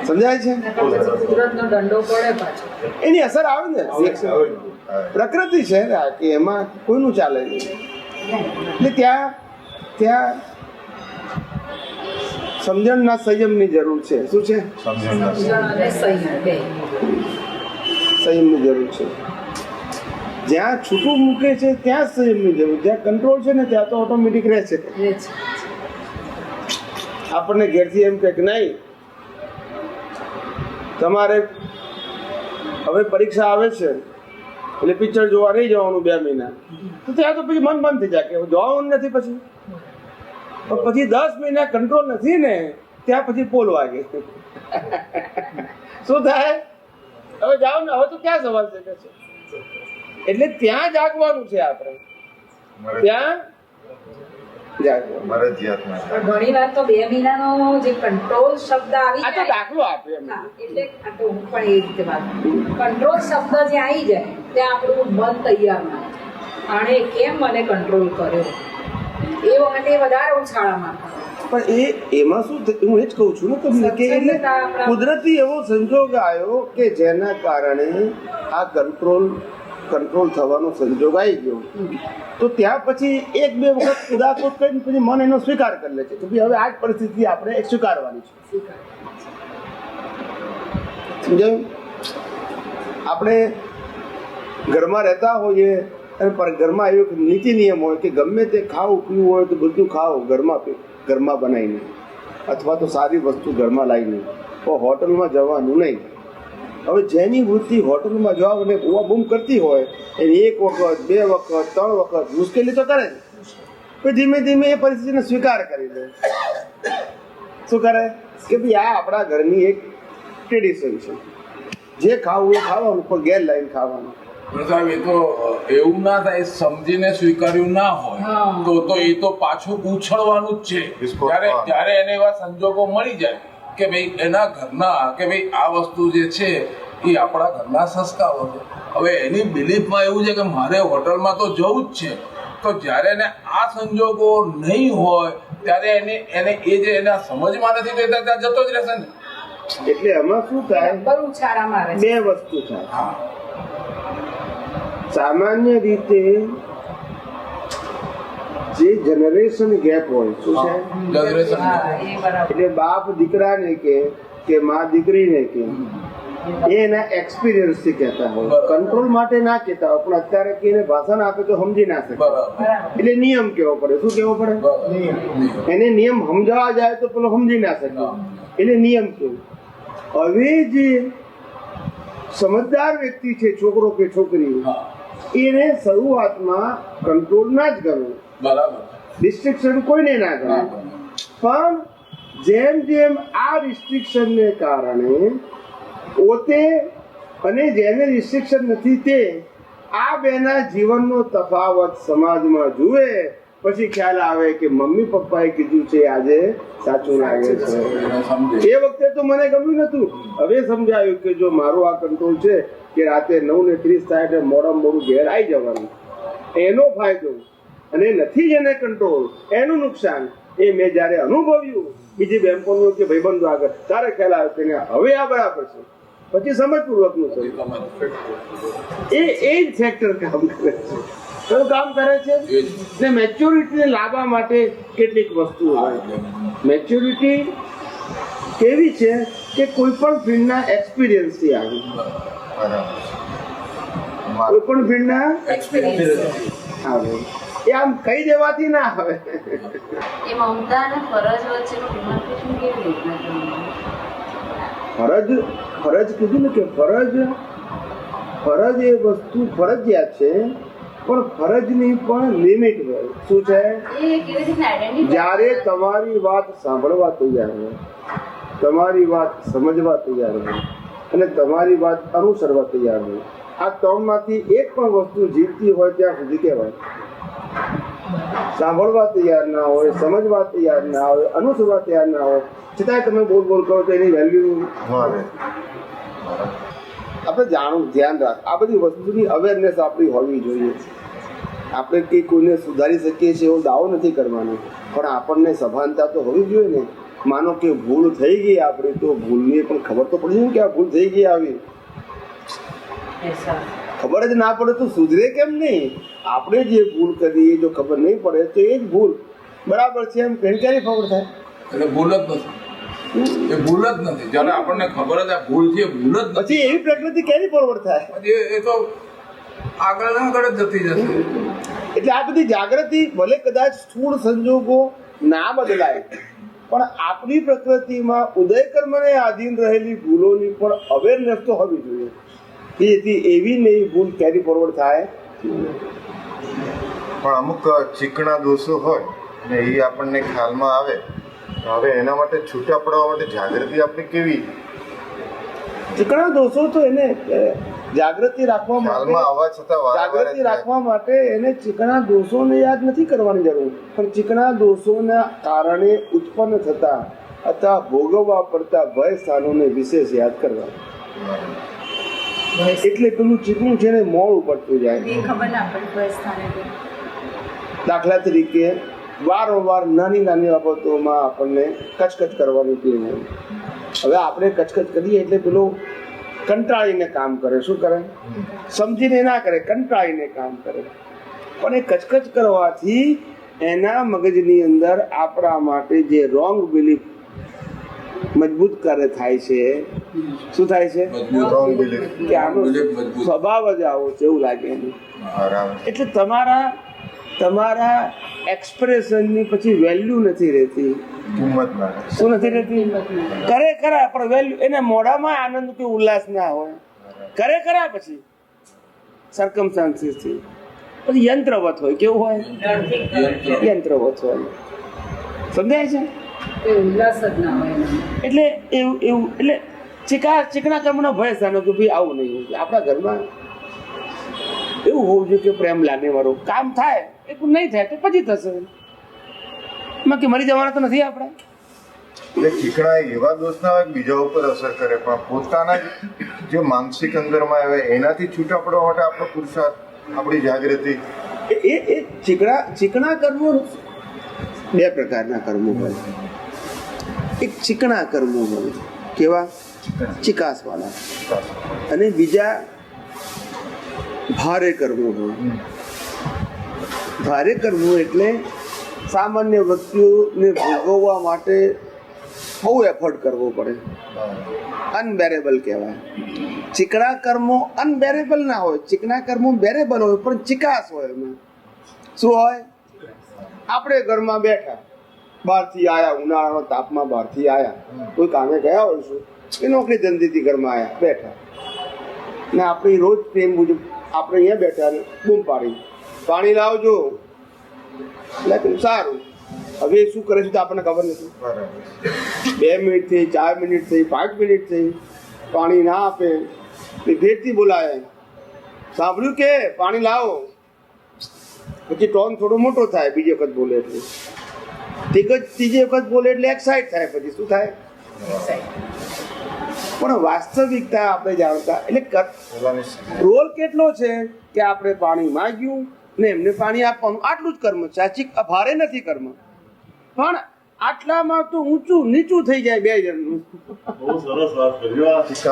સમજાય છે? એની અસર આવે ને. પ્રકૃતિ છે કે એમાં કોઈનું ચાલે નહીં. એટલે ત્યાં સમજણના સંયમની જરૂર છે. શું છે? સંયમની જરૂર છે. જ્યાં છૂટું મૂકે છે ત્યાં સંયમની જરૂર. જ્યાં કંટ્રોલ છે ને ત્યાં તો ઓટોમેટિક રહે છે. આપણને ઘેરથી એમ કે નહીં તમારે હવે પરીક્ષા આવે છે એટલે પિક્ચર જોવા નહીં જવાનું 2 મહિના, તો ત્યાં તો પછી મન બંધ થઈ જાય કે જવાનું નથી. પછી 10 મહિના કંટ્રોલ નથી ને ત્યાં પછી પોલ વાગે. શું થાય? હવે જાઓ ને, હવે તો ક્યાં સવાલ છે કે છે. એટલે ત્યાં જાગવાનું છે આપણે, ત્યાં ઘણી વાર તો 2 મહિનાનો જે કંટ્રોલ શબ્દ આવી જાય, દાખલો આપ્યો એટલે હું પણ એ રીતે વાત, કંટ્રોલ શબ્દ જે આવી જાય ત્યાં આપણું મન તૈયાર ના આણે કેમ મને કંટ્રોલ કર્યો એ વખતે વધારે ઉછાળામાં. પણ એમાં શું હું એ જ કહું છું ને તમને કે એટલે કુદરતી એવો સંજોગ આવ્યો કે જેના કારણે આ કંટ્રોલ કંટ્રોલ થવાનો સંજોગ આવી ગયો તો ત્યાં પછી એક બે વખત ઉદાસોત કરીને પછી મન એનો સ્વીકાર કરી લે છે કે ભાઈ હવે આ જ પરિસ્થિતિ આપણે એક સ્વીકારવાની છે. સમજાયું? આપણે ઘરમાં રહેતા હોઈએ અને ઘરમાં એવો નીતિ નિયમ હોય કે ગમે તે ખાવું પીવું હોય તો બધું ખાઓ ઘરમાં બનાવીને અથવા તો સારી વસ્તુ ઘરમાં લાવીને, તો હોટલમાં જવાનું નહીં. હવે જેની વૃત્તિ હોટલમાં જવા અને બૂમ કરતી હોય એની એક વખત, બે વખત, 3 વખત મુશ્કેલી તો કરે જ, પણ ધીમે ધીમે એ પરિસ્થિતિને સ્વીકાર કરી લે. શું કરે કે ભાઈ આ આપણા ઘરની એક ટ્રેડિશન છે, જે ખાવું એ ખાવાનું, પણ ગેર લાવીને ખાવાનું. સાહેબ એ તો એવું ના થાય, સમજીને સ્વીકાર્યું ના હોય તો એ તો પાછું ઉછળવાનું જ છે. જ્યારે એને એવા સંજોગો મળી જાય કે ભાઈ એના ઘરના કે ભાઈ આ વસ્તુ જે છે એ આપણા ઘરના સંસ્કારો છે. હવે એની બિલીફમાં એવું છે કે મારે હોટલમાં તો જવું જ છે, તો જ્યારે એને આ સંજોગો નહીં હોય ત્યારે એને એ જે એના સમજમાં નથી તો ત્યાં જતો જ રહેશે ને. એટલે એમાં શું થાય, ઉછાળા મારે બે વસ્તુ થાય. સામાન્ય રીતે જે જનરેશન ગેપ હોય, શું છે, એટલે બાપ દીકરાને કે મા દીકરીને કે એ એના એક્સપિરિયન્સથી કહેતા હોય, કંટ્રોલ માટે ના કહેતા હોય, પણ અત્યારે કે એને ભાષણ આપે તો સમજી ના શકે, એટલે નિયમ કેવો પડે. શું કેવો પડે? એને નિયમ સમજાવવા જાય તો પેલો સમજી ના શકે, એટલે નિયમ કેવું. હવે જે સમજદાર વ્યક્તિ છે, છોકરો કે છોકરી, એને શરૂઆતમાં કંટ્રોલ ના જ કરવું, રિસ્ટ્રિક્શન કોઈને ના કરવું, પણ જેમ જેમ આ રિસ્ટ્રિક્શનને કારણે પોતે અને જેને રિસ્ટ્રિક્શન નથી તે આ બેના જીવનનો તફાવત સમાજમાં જુએ, પછી ખ્યાલ આવે કે મમ્મી પપ્પાએ કીધું છે આજે સાચું લાગે છે. એ વખતે તો મને ગમ્યું નતું, હવે સમજાયું કે જો મારો આ કંટ્રોલ છે કે રાતે 9:30 થાય એટલે મોડું ઘેર આવી જવાનું, એનો ફાયદો, અને નથી જેને કંટ્રોલ એનું નુકસાન, એ મેં જયારે અનુભવ્યું બીજી બહેનપણીઓ કે ભાઈબંધો આગળ, ત્યારે ખ્યાલ આવે કે હવે આ બરાબર છે. પછી સમજપૂર્વકનું છે, એ જ ફેક્ટર કામ કરે છે. કયું કામ કરે છે? ને મેચ્યોરિટીને લાવવા માટે કેટલીક વસ્તુઓ હોય. મેચ્યોરિટી કેવી છે કે કોઈ પણ ફિલ્ડના એક્સપિરિયન્સથી આવે, કોઈ પણ ફિલ્ડના આવે, એ આમ કહી દેવાથી ના આવે. એ મમતા અને ફરજ વચ્ચેનું ડિમાર્કેશન કેવી રીતના કરવું? ફરજ કીધું ને કે ફરજ એ વસ્તુ ફરજિયાત છે, પણ ફરજની પણ લિમિટ હોય. શું છે? જ્યારે તમારી વાત સાંભળવા તૈયાર હોય, તમારી વાત સમજવા તૈયાર હોય અને તમારી વાત અનુસરવા તૈયાર હોય, આ 3માંથી એક પણ વસ્તુ જીવતી હોય ત્યાં સુધી કહેવાય. સાંભળવા તૈયાર ના હોય, સમજવા તૈયાર ના હોય, અનુસરવા તૈયાર ના હોય, છતાંય તમે બોલ કરો તો એની વેલ્યુ આપણે જાણવું, ધ્યાન રાખ. આ બધી વસ્તુની અવેરનેસ આપણી હોવી જોઈએ. આપણે કંઈ કોઈને સુધારી શકીએ છીએ એવો દાવો નથી કરવાનો, પણ આપણને સભાનતા તો હોવી જોઈએ ને. માનો કે ભૂલ થઈ ગઈ આપણી, તો ભૂલની પણ ખબર તો પડી ને કે આ ભૂલ થઈ ગઈ. આવી ખબર જ ના પડે તો સુધરે કેમ નહીં? આપણે જે ભૂલ કરીએ જો ખબર નહીં પડે તો એ જ ભૂલ બરાબર છે એમ ક્યારે ખબર થાય? એટલે ભૂલ જ નથી, એ ભૂલ જ નથી. જ્યારે આપણને ખબર જ આ ભૂલ છે, ભૂલ જ પછી એવી પ્રકૃતિ ક્યારે ફોરવર્ડ થાય? એ તો આગળ જ જતી જશે. એટલે આ બધી જાગૃતિ ભલે કદાચ સ્થૂળ સંજોગો ના બદલાય, પણ આપણી પ્રકૃતિમાં ઉદયકર્મને આધીન રહેલી ભૂલોની પણ અવેરનેસ તો હોવી જોઈએ, જેથી એવી ને એવી ભૂલ કેરી ફોરવર્ડ થાય. પણ અમુક ચીકણા દોષો હોય ને એ આપણને ખ્યાલમાં આવે, હવે એના માટે છૂટા પડવા માટે જાગૃતિ આપણી કેવી? ચીકણા દોષો તો એને જાગૃતિ રાખવા માટે એને ચીકણા દોષોને યાદ નથી કરવાની જરૂર, પણ ચીકણા દોષોના કારણે ઉત્પન્ન થતા અથવા ભોગવવા પડતા ભય સ્થાનોને વિશેષ યાદ કરવા. એટલે પેલું ચીકણું છે ને મોડું પડતું જાય. દાખલા તરીકે વારંવાર નાની નાની બાબતોમાં આપણને કચકચ કરવાની ટેવ હોય. હવે આપણે કચકચ કરીએ એટલે પેલો કંટાળીને કામ કરે. શું કરે? સમજીને ના કરે, કંટાળીને કામ કરે. પણ એ કચકચ કરવાથી એના મગજની અંદર આપણા માટે જે રોંગ બિલીફ મજબૂત કરે થાય છે. શું થાય છે? કે આનો સ્વભાવ જ આવો છે એવું લાગે એને. એટલે તમારા એક્સપ્રેશનની પછી વેલ્યુ નથી રહેતી. શું નથી રહેતી? કરે ખરા પણ વેલ્યુ એને મોઢામાં આનંદ કે ઉલ્લાસ ના હોય. કરે ખરા પછી સર્કમસ્ટાન્સીસથી પછી યંત્રવત હોય. કેવું હોય? યંત્રવત હોય. સમજાય છે? એટલે એવું એટલે ચીકણા કર્મનો ભય સાનો કે ભાઈ આવું નહીં હોવું. આપણા ઘરમાં એવું હોવું જોઈએ કે પ્રેમ લાગે વાળું કામ થાય. એ નહીં થાય તો પછી થશે. એમાં કે મરી જવાના તો નથી આપણે. એટલે ચીકણા એવા દોષ ના હોય બીજા ઉપર અસર કરે, પણ પોતાના જે માનસિક અંદરમાં આવે એનાથી છૂટા પડવા માટે આપણો પુરુષાર્થ, આપણી જાગૃતિ. એ ચીકણા કર્મો બે પ્રકારના કર્મો હોય. એક ચીકણા કર્મો હોય, કેવા? ચિકાસ વાળા. અને બીજા ભારે કર્મો હોય. ભારે કર્મો એટલે સામાન્ય વ્યક્તિઓને ભોગવવા માટે બહુ એફર્ટ કરવો પડે. અનબેરેબલ કહેવાય. ચીકણા કર્મો અનબેરેબલ ના હોય. ચીકણા કર્મો બેરેબલ હોય પણ ચિકાસ હોય એમાં. શું હોય? આપણે ઘરમાં બેઠા, બહારથી આવ્યા, ઉનાળાના તાપમાં બહારથી આવ્યા, કોઈ કામે ગયા હોઈશું કે નોકરી ધંધેથી ઘરમાં આવ્યા, બેઠા ને આપણી રોજ પ્રેમ મુજબ આપણે અહીંયા બેઠા ને બૂમ પાડી, પાણી લાવજો. એટલે સારું. હવે શું કરે છે તો આપણને ખબર નથી. 2 મિનિટ થઈ, 4 મિનિટ થઈ, 5 મિનિટ થઈ, પાણી ના આપે. ભેટથી બોલાય, સાંભળ્યું કે પાણી લાવો. પછી ટોન થોડો મોટો થાય, બીજી વખત બોલે એટલે ત્રીજી વખત બોલે એટલે એક્સાઇટ થાય. પછી શું થાય? પણ વાસ્તવિકતા આપણે જાણતા એટલે રોલ કેટલો છે કે આપણે પાણી માંગ્યું ને એમને પાણી આપવાનું, આટલું જ કર્મ છે. આ ભારે નથી કર્મ, પણ આટલામાં તો ઊંચું નીચું થઈ જાય બે જણનું.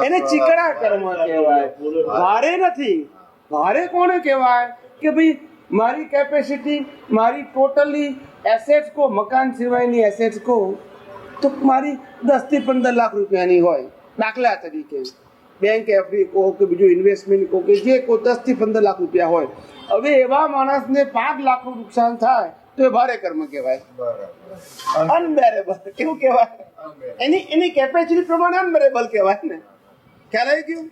એને ચીકણા કર્મ કહેવાય. ભારે નથી. ભારે કોને કહેવાય? કે ભાઈ મારી કેપેસિટી, મારી ટોટલી એસેટ્સ કો, મકાન સિવાયની એસેટ્સ કો તો મારી 10 થી 15 લાખ રૂપિયાની હોય. દાખલા તરીકે બેંક એફડી કહો કે બીજું ઇન્વેસ્ટમેન્ટ કહો કે જે કહો 10 થી 15 લાખ રૂપિયા હોય. હવે એવા માણસને 5 લાખનું નુકસાન થાય તો એ ભારે કર્મ કહેવાય. અનબેરેબલ. કેવું કહેવાય? એની કેપેસિટી પ્રમાણે અનબેરેબલ કહેવાય ને. ખ્યાલ આવી ગયું?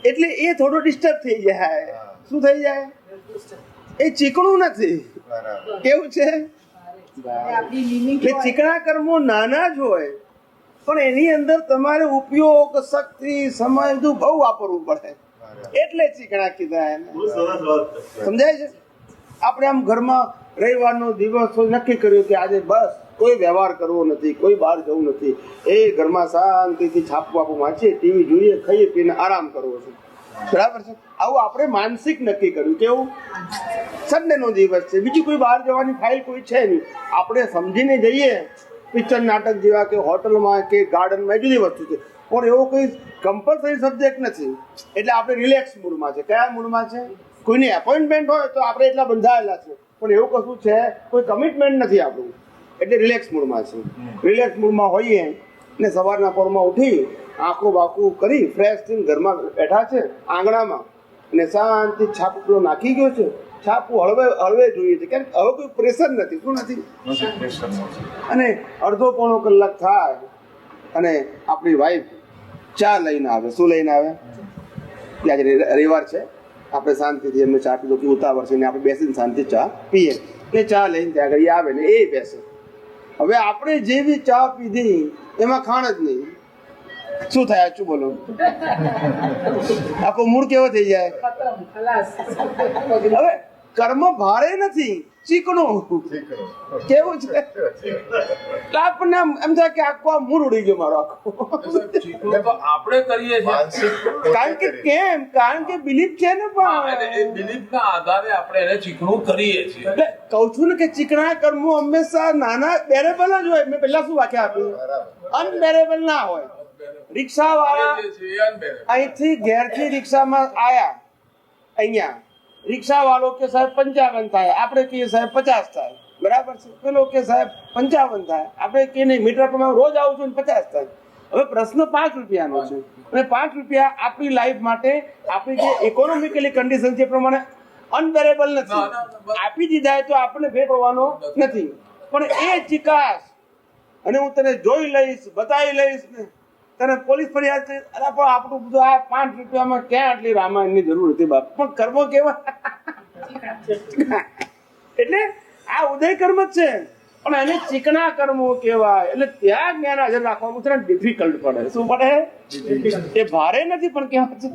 એટલે એ થોડો ડિસ્ટર્બ થઈ જાય. શું થઈ જાય? એ ચીકણું નથી. કેવું છે? ચીકણા કર્મો નાના જ હોય પણ એની અંદર તમારે ઉપયોગ, શક્તિ, સમય બધું બહુ વાપરવું પડે. એટલે ચીકણા કીધા એને. સમજાય છે? આપણે આમ ઘરમાં રવિવારનો દિવસ નક્કી કર્યું કે આજે બસ કોઈ વ્યવહાર કરવો નથી, કોઈ બહાર જવું નથી, એ ઘરમાં શાંતિથી છાપું આપું વાંચીએ, ટીવી જોઈએ, ખાઈએ પીને આરામ કરવો છે. બરાબર છે? આવું આપણે માનસિક નક્કી કર્યું. કેવું? સન્ડે નો દિવસ છે, બીજી કોઈ બહાર જવાની ફાઇલ કોઈ છે નહીં. આપણે સમજીને જઈએ પિક્ચર, નાટક જેવા કે હોટલમાં કે ગાર્ડનમાં, જુદી વસ્તુ છે. પણ એવો કોઈ કમ્પલસરી સબ્જેક્ટ નથી. એટલે આપણે રિલેક્સ મૂડમાં છે. કયા મૂડમાં છે? કોઈની એપોઇન્ટમેન્ટ હોય તો આપણે એટલા બંધાયેલા છે, પણ એવું કશું છે કોઈ કમિટમેન્ટ નથી આપણું. એટલે રિલેક્સ મૂડમાં છે. રિલેક્સ મૂડમાં હોઈએ ને સવારના પોરમાં ઉઠી આંખો બાખું કરી ફ્રેશ થઈને ઘરમાં બેઠા છે આંગણામાં અને શાંતિ છાપું નાખી ગયો છે. છાપું હળવે જોઈએ છે, કેમ હવે કોઈ પ્રેશર નથી. શું નથી? અને અડધો પોણો કલાક થાય અને આપણી વાઈફ ચા લઈને આવે. શું લઈને આવે? આજે રવિવાર છે, આપણે શાંતિથી એમને ચા પીધો કે ઉતાવળ છે ને આપણે બેસીને શાંતિ ચા પીએ. એ ચા લઈને ત્યાં આગળ આવે ને એ બેસે. હવે આપણે જેવી ચા પીધી એમાં ખાણ જ નહીં. શું થાય? શું બોલો? આખો મૂળ કેવો થઈ જાય? હવે કર્મ ભારે નથી, ચીકણું. કેવું છે? આપણને એમ થાય કે આખો આ મૂળ ઉડી ગયો મારો આખો. આપણે કરીએ છીએ કારણ કે બિલીફ છે ને. પણ બિલીફ ના આધારે આપણે એને ચીકણું કરીએ છીએ. એટલે કહું છું ને કે ચીકણા કર્મો હંમેશા નાના બેરેબલ જ હોય. મેં પહેલા શું વાક્ય આપ્યું? અનબેરેબલ ના હોય. રિક્ષાવાળા અહીંથી ઘેરથી રિક્ષામાં આયા, અહીંયા રિક્ષાવાળો કે સાહેબ 55 થાય, આપણે કહીએ સાહેબ 50 થાય, બરાબર છે. પેલો કે સાહેબ 55 થાય, આપણે કહીએ નહીં મીટર પ્રમાણે રોજ આવું છું 50 થાય. હવે પ્રશ્ન 5 રૂપિયાનો છે અને 5 રૂપિયા આપણી લાઈફ માટે, આપણી જે ઇકોનોમિકલી કન્ડિશન છે પ્રમાણે અનબેરેબલ નથી. આપી દીધા તો આપણને ભેટ હોવાનો નથી. પણ એ ચિકાસ, અને હું તને જોઈ લઈશ, બતાવી લઈશ ને તને પોલીસ ફરિયાદ કરી, અરે પણ આપણું બધું આ 5 રૂપિયામાં ક્યાં આટલી રામાયણની જરૂર હતી બાપ. પણ કર્મ કેવા એટલે આ ઉદય કર્મ જ છે, પણ એને ચીકણા કર્મો કહેવાય. એટલે ત્યાં જ્ઞાન હાજર રાખવાનું થોડા ડિફિકલ્ટ પડે. શું પડે? એ ભારે નથી પણ કેવા છે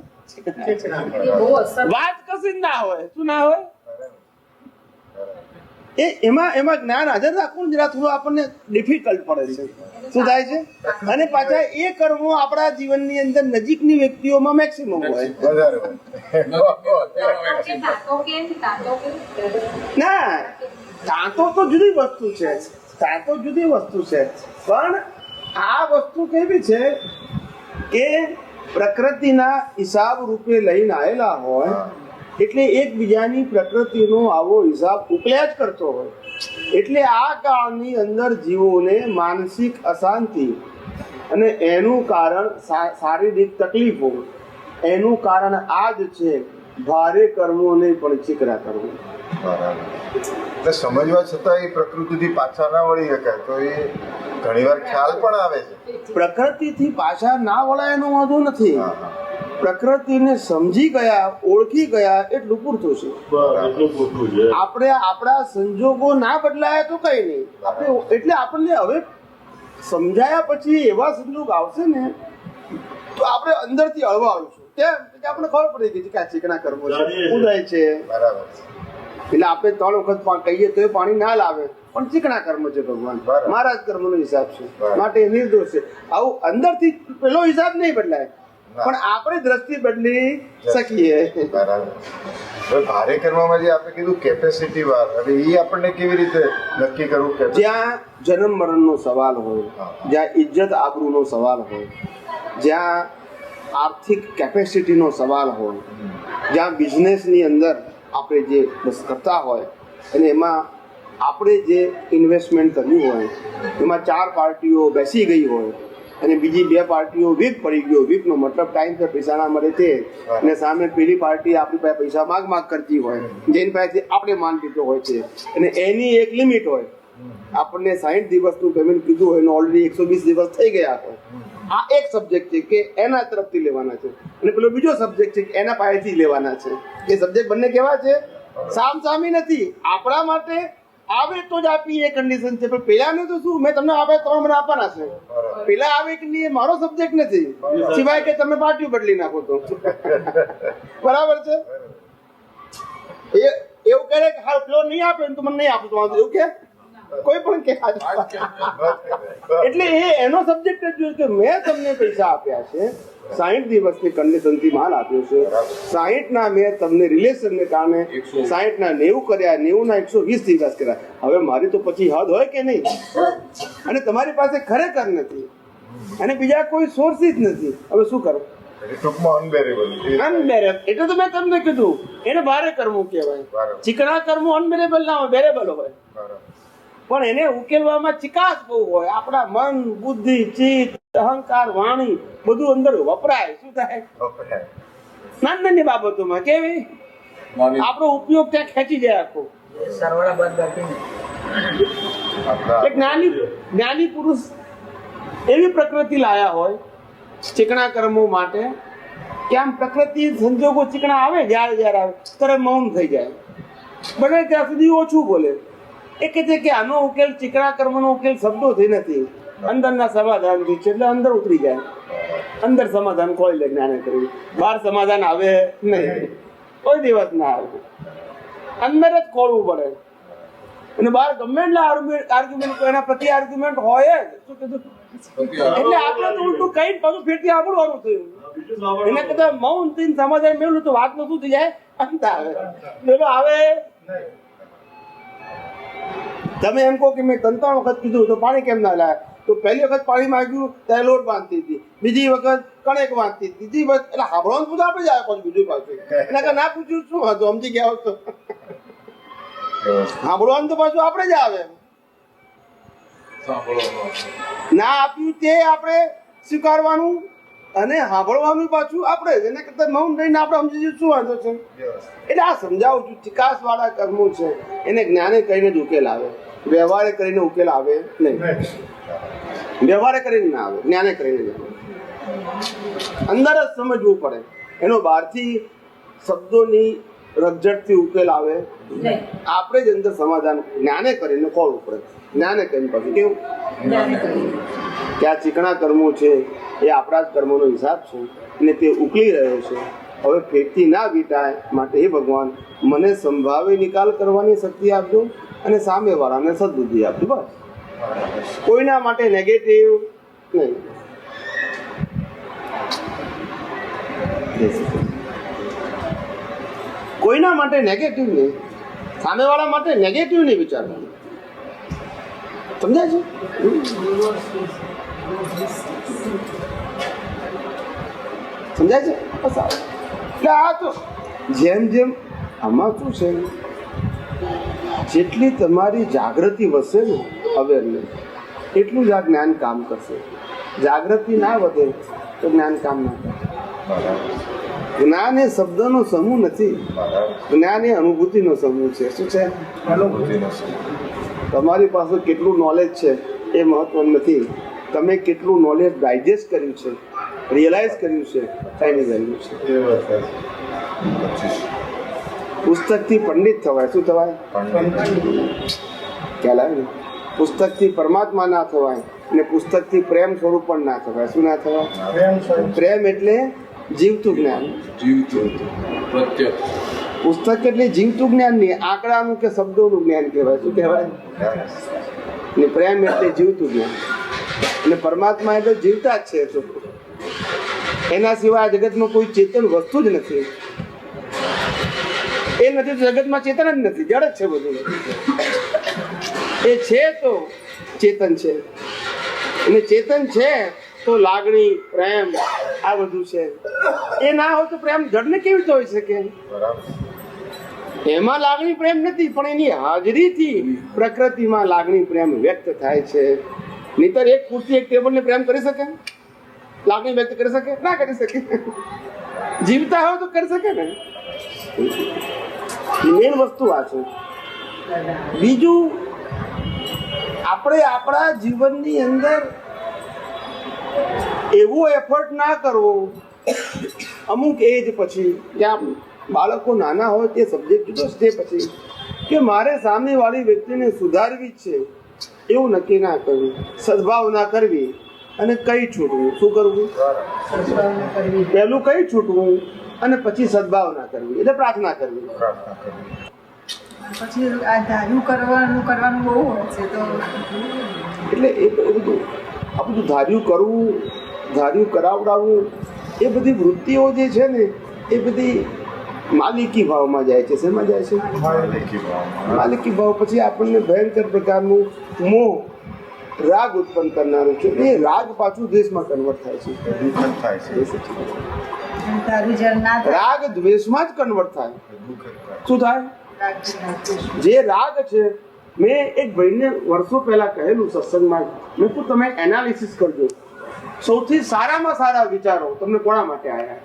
વાત કશી ના હોય. શું ના હોય? એમાં જ્ઞાન હાજર રાખવું જરા થોડું આપણને ડિફિકલ્ટ પડે છે. શું થાય છે? અને પાછા એ કર્મો આપણા જીવનની અંદર નજીકની વ્યક્તિઓમાં મેક્સિમમ હોય. ના, તાંતો તો જુદી વસ્તુ છે, તાંતો જુદી વસ્તુ છે. પણ આ વસ્તુ કેવી છે કે પ્રકૃતિના હિસાબ રૂપે લઈને આવેલા હોય એટલે એકબીજાની પ્રકૃતિનો આવો હિસાબ ઉકલ્યા જ કરતો હોય. એટલે આ કાળની અંદર જીવોને માનસિક અશાંતિ અને એનું કારણ શારીરિક તકલીફો, એનું કારણ આ જ છે ભારે કર્મો નહીં પણ ચીકરા કર્મો. એટલે સમજવા છતાં એ પ્રકૃતિથી પાછા ના વળી શકાય તો એ ઘણીવાર ખ્યાલ પણ આવે છે. પ્રકૃતિથી પાછા ના વળાય એનો વાંધો નથી. પ્રકૃતિને સમજી ગયા, ઓળખી ગયા એટલું પૂરતું છે. આપણે આપણા સંજોગો ના બદલાય તો કઈ નહીં. આપણે એટલે આપણને હવે સમજાયા પછી એવા સંજોગ આવશે ને તો આપણે અંદરથી હળવા આવીશું. કેમ? આપણને ખબર પડી ગઈ કે આ ચીકણા કર્મો છે, ઉદય છે. બરાબર. એટલે આપણે 3 વખત કહીએ તો એ પાણી ના લાવે, પણ ચીકણા કર્મ છે ભગવાન. મારા જ કર્મનો હિસાબ છે, માટે નિર્દોષ છે. આવું અંદરથી પેલો હિસાબ નહીં બદલાય, પણ આપણે દ્રષ્ટિ બદલી શકીએ. ભારે કર્મમાં જે આપણે કીધું કેપેસિટી વાર, હવે એ આપણને કેવી રીતે નક્કી કરવું? જ્યાં જન્મ મરણનો સવાલ હોય, જ્યાં ઇજ્જત આબરૂનો સવાલ હોય, જ્યાં આર્થિક કેપેસિટીનો સવાલ હોય, જ્યાં બિઝનેસની અંદર આપણે જે કરતા હોય અને એમાં આપણે જે ઇન્વેસ્ટમેન્ટ કર્યું હોય એમાં 4 પાર્ટીઓ બેસી ગઈ હોય અને બીજી 2 પાર્ટીઓ વીક પડી ગયો. વીકનો મતલબ ટાઈમ પર પૈસા ના મળે તે, અને સામે પેલી પાર્ટી આપણી પાસે પૈસા માગ કરતી હોય, જેની પાસેથી આપણે માન લીધો હોય છે અને એની એક લિમિટ હોય. આપણને 60 દિવસનું પેમેન્ટ કીધું હોય અને ઓલરેડી 120 દિવસ થઈ ગયા હોય. આ એક સબ્જેક્ટ છે કે એના તરફથી લેવાના છે, અને પેલો બીજો સબ્જેક્ટ છે કે એના પાસેથી લેવાના છે. એ સબ્જેક્ટ બંને કેવા છે? સામસામી નથી. આપણા માટે આવે તો જ આપી એ કન્ડિશન છે, પણ પેલાને તો શું મેં તમને આપે તો મને આપવાના છે. પેલા આવે કે નહીં એ મારો સબ્જેક્ટ નથી, સિવાય કે તમે પાર્ટીઓ બદલી નાખો તો. બરાબર છે? એવું કરે કે હાલ પેલો નહીં આપે તો મને નહીં આપું તો એવું કે કોઈ પણ કે એટલે એનો સબ્જેક્ટ જ જોયું કે મેં તમને પૈસા આપ્યા છે, 60 દિવસની કન્ડિશનથી માલ આપ્યો છે. 60 મેં તમને રિલેશનને કારણે 60 90 કર્યા, 90 120 દિવસ કર્યા. હવે મારી તો પછી હદ હોય કે નહીં? અને તમારી પાસે ખરેખર નથી અને બીજા કોઈ સોર્સિસ નથી. હવે શું કરો? અનબેરેબલ. એટલે તો મેં તમને કીધું એને ભારે કર્મો કહેવાય. ચીકણા કર્મો અનબેરેબલ ના હોય, બેરેબલ હોય. પણ એને ઉકેલવામાં ચિકાસ બહુ હોય. આપણા મન, બુદ્ધિ, ચિત્ત, અહંકાર, વાણી બધું અંદર વપરાય. શું થાય? નાની નાની બાબતોમાં કેવી આપણો ઉપયોગ ત્યાં ખેંચી જાય આખો. એક જ્ઞાની પુરુષ એવી પ્રકૃતિ લાયા હોય ચીકણા કર્મો માટે કે આમ પ્રકૃતિ સંજોગો ચીકણા આવે, જ્યારે આવે ત્યારે મૌન થઈ જાય, બને ત્યાં સુધી ઓછું બોલે. એ કહે છે કે આનો ઉકેલ ચીકણા કર્મનો ઉકેલ શબ્દોથી નથી, અંદરના સમાધાનથી છે. એટલે અંદર ઉતરી જાય, અંદર સમાધાન ખોલી લે જ્ઞાને કર્યું. બહાર સમાધાન આવે નહીં, કોઈ દિવસ ના આવે. અંદર જ ખોલવું પડે. અને બહાર ગમે એટલા આર્ગ્યુમેન્ટ એના પ્રતિ આર્ગ્યુમેન્ટ હોય જ. શું કીધું? એટલે આપણે તો ઉલટું કઈ પાછું ફેરથી આવડવાનું થયું. એને કદાચ મૌન થી સમાધાન મેળવું તો વાતમાં શું થઈ જાય? અંત આવે. પેલો આવે તમે એમ કહો કે મેં 3 વખત કીધું તો પાણી કેમ ના લાવે? તો પહેલી વખત પાણી માંગ્યું ત્યારે લોટ બાંધતી હતી, બીજી વખત કણેક બાંધતી હતી, ત્રીજી વખત એટલે સાંભળવાનું પૂછો આપણે જ આવે પાછું બીજું પાછું એટલે કે ના પૂછ્યું શું હતું સમજી ગયા હોત તો સાંભળવાનું તો પાછું આપણે જ આવે. ના આપ્યું તે આપણે સ્વીકારવાનું અને સાંભળવાનું પાછું આપણે જ. એના કરતા મૌન રહીને આપણે સમજી શું વાંધો છે. એટલે આ સમજાવું છું, ચિકાસ વાળા કર્મો છે એને જ્ઞાને કરીને જ ઉકેલ આવે, વ્યવહારે કરીને ઉકેલ આવે નહીં. વ્યવહારે કરીને ના આવે, જ્ઞાને કરીને જ આવે. અંદર જ સમજવું પડે. એનો બહારથી શબ્દોની રગઝટથી ઉકેલ આવે આપણે જ અંદર સમાધાન જ્ઞાને કરીને ખોલવું પડે. જ્ઞાને કરીને પછી કેવું કે આ ચીકણા કર્મો છે એ આપણા જ કર્મોનો હિસાબ છે અને તે ઉકલી રહ્યો છે. હવે ફેંકતી ના વીટાય માટે હે ભગવાન મને સંભાવે નિકાલ કરવાની શક્તિ આપજો અને સામેવાળાને સદબુદ્ધિ આપજો. બસ કોઈના માટે નેગેટિવ નહીં. કોઈના માટે નેગેટિવ નહીં, સામેવાળા માટે નેગેટિવ નહીં વિચારવાનું. સમજાય છે? સમજાય છે? બસ એટલે આ તો જેમ જેમ આમાં શું છે, જેટલી તમારી જાગૃતિ વધશે ને અવેરનેસ એટલું જ આ જ્ઞાન કામ કરશે. જાગૃતિ ના વધે તો જ્ઞાન કામ ના કરે. જ્ઞાન એ શબ્દનો સમૂહ નથી, જ્ઞાન એ અનુભૂતિનો સમૂહ છે. શું છે? તમારી પાસે કેટલું નોલેજ છે એ મહત્વનું નથી, તમે કેટલું નોલેજ ડાયજેસ્ટ કર્યું છે, રિયલાઇઝ કર્યું છે એની વેલ્યુ છે. પુસ્તકથી પંડિત થવાય. શું થવાય? ખ્યાલ આવે ને? પુસ્તકથી પરમાત્મા ના થવાય અને પુસ્તકથી પ્રેમ સ્વરૂપ પણ ના થવાય. શું ના થવાય? પ્રેમ એટલે જીવતું જ્ઞાન. પુસ્તક એટલે જીવતું જ્ઞાન નહીં, આંકડાનું કે શબ્દોનું જ્ઞાન કહેવાય. શું કહેવાય? ને પ્રેમ એટલે જીવતું જ્ઞાન અને પરમાત્મા એટલે જીવતા જ છે. તો એના સિવાય જગતમાં કોઈ ચેતન વસ્તુ જ નથી. એ નથી તો જગતમાં ચેતન જ નથી, જડ જ છે બધું. એ છે તો ચેતન છે અને ચેતન છે તો લાગણી પ્રેમ આ બધું છે. એ ના હોય તો પ્રેમ જડને કેવી રીતે હોઈ શકે? એમાં લાગણી પ્રેમ નથી પણ એની હાજરીથી પ્રકૃતિમાં લાગણી પ્રેમ વ્યક્ત થાય છે. નહીતર એક ખુરશી એક ટેબલને પ્રેમ કરી શકે? લાગણી વ્યક્ત કરી શકે? ના કરી શકે. જીવતા હોય તો કરી શકે ને. મેન વસ્તુ આ છે. બીજું આપણે આપણા જીવનની અંદર એવો એફર્ટ ના કરવો અમુક એજ પછી, જ્યાં બાળકો નાના હોય તે સબ્જેક્ટ જુદો છે, પછી કે મારે સામેવાળી વ્યક્તિને સુધારવી જ છે એવું નક્કી ના કરવું, સદભાવ ના કરવી અને કઈ છૂટવું. શું કરવું? પહેલું કઈ છૂટવું અને પછી સદભાવ ના કરવી એટલે પ્રાર્થના કરવી. પછી આ ધાર્યું કરવાનું બહુ હોય છે. તો એટલે એ બધું આ બધું ધાર્યું કરવું, ધાર્યું કરાવડાવવું એ બધી વૃત્તિઓ જે છે ને એ બધી માલિકી ભાવમાં જાય છે. શેમાં જાય છે? માલિકી ભાવ. પછી આપણને ભયંકર પ્રકારનું મોહ રાગ ઉત્પન્ન કરનારું છે. એ રાગ પાછું દ્વેષમાં કન્વર્ટ થાય છે. રાગ દ્વેષમાં જ કન્વર્ટ થાય. શું થાય? જે રાગ છે, મેં એક ભાઈને વર્ષો પહેલા કહેલું સત્સંગમાં, મેં કહ્યું તમે એનાલિસિસ કરજો, સૌથી સારામાં સારા વિચારો તમને કોના માટે આવ્યા?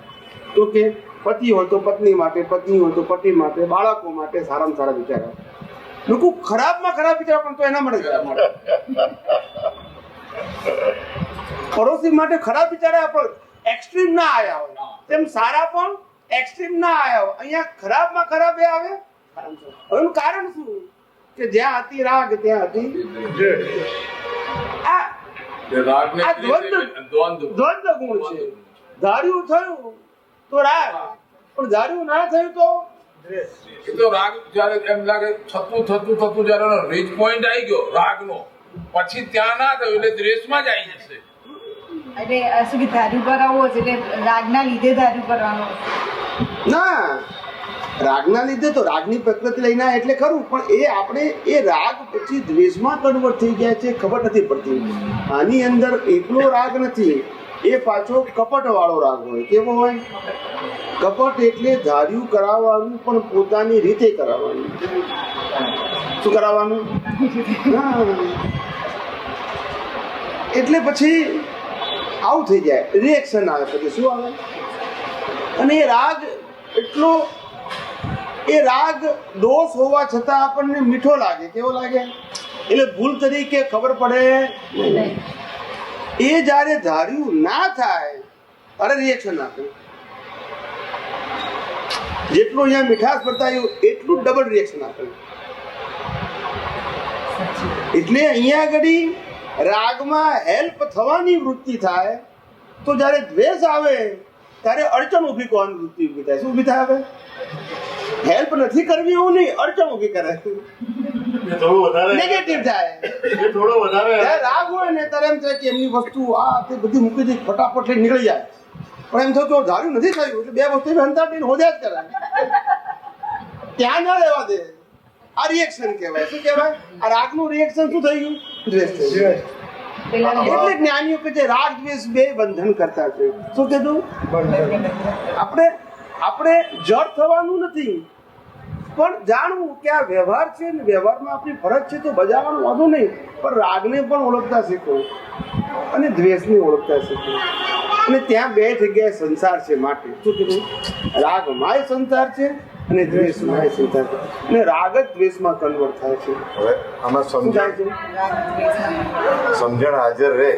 તો કે પતિ હોય તો પત્ની માટે, પત્ની હોય તો પતિ માટે, બાળકો માટે સારામાં સારા વિચારો. લોકો ખરાબમાં ખરાબ વિચારો પણ તો એના માટે પડોશી માટે ખરાબ વિચારો પણ એક્સ્ટ્રીમ ના આવ્યા હોય, તેમ સારા પણ એક્સ્ટ્રીમ ના આવ્યા હોય. અહીંયા ખરાબમાં ખરાબ એ આવે. એનું કારણ શું? કે જ્યાં હતી રાગ ત્યાં હતી આ દ્વંદ્વ ગુણ છે. ધાર્યું થયું તો રાગ, પણ ધાર્યું ના થયું તો રાગ. જયારે એમ લાગે થતું જયારે રીચ પોઈન્ટ આવી ગયો રાગનો, પછી ત્યાં ના થયું એટલે દ્વેષમાં જ આવી જશે. એટલે શું કે ધાર્યું કરાવવું છે એટલે રાગના લીધે ધાર્યું કરવાનું ના, રાગના લીધે તો રાગની પ્રકૃતિ લઈને એટલે ખરું, પણ એ આપણે એ રાગ પછી દ્વેષમાં કન્વર્ટ થઈ ગયા છે, ખબર નથી પડતી. આની અંદર એકલો રાગ નથી, એ પાછો કપટ વાળો રાગ હોય. કેવો હોય? કપટ એટલે ધાર્યું કરાવવાનું પણ પોતાની રીતે કરાવવાનું. શું કરાવવાનું? એટલે પછી આવું થઈ જાય, રિએક્શન આવે. પછી શું આવે? અને એ રાગ એટલો, એ રાગ દોષ હોવા છતાં આપણને મીઠો લાગે. કેવો લાગે? એટલે ભૂલ તરીકે ખબર પડે. એ જ્યારે ધાર્યું ના થાય ત્યારે રિએક્શન આપે. જેટલું અહીંયા મીઠાશ બતાવ્યું એટલું ડબલ રિએક્શન આપે. એટલે અહીંયા આગળ રાગમાં હેલ્પ થવાની વૃત્તિ થાય, તો જ્યારે દ્વેષ આવે ત્યારે અડચણ ઊભી કરવાની વૃત્તિ ઊભી થાય. શું ઊભી થાય? હવે હેલ્પ નથી કરવી એવું નહીં, અડચણ ઊભી કરે, નેગેટિવ થાય. રાગ હોય ને ત્યારે એમ થાય કે એમની વસ્તુ આ તે બધી મૂકી દઈ, ફટાફટ લઈ નીકળી જાય. પણ એમ થયું કે ધાર્યું નથી થયું એટલે બે વસ્તુ હંતાડીને હોદ્યા જ કરાય, ત્યાં ના રહેવા દે. આ રિએક્શન કહેવાય. શું કહેવાય? આ રાગનું રિએક્શન શું થઈ ગયું? દ્વેષ થઈ ગયું. એટલે જ્ઞાનીઓ કે છે રાગ દ્વેષ બે બંધન કરતા છે. શું કીધું? આપણે જડ થવાનું નથી, પણ જાણવું કે આ વ્યવહાર છે ને વ્યવહારમાં આપણી ફરજ છે તો બજાવવાનું વાંધો નહીં, પણ રાગને પણ ઓળખતા શીખો અને દ્વેષને ઓળખતા શીખો. અને ત્યાં બે જગ્યાએ સંસાર છે. માટે શું કીધું? રાગમાંય સંસાર છે અને દ્વેષમાંય સંસાર છે, અને રાગ જ દ્વેષમાં કન્વર્ટ થાય છે. હવે આમાં સમજણ હાજર રહે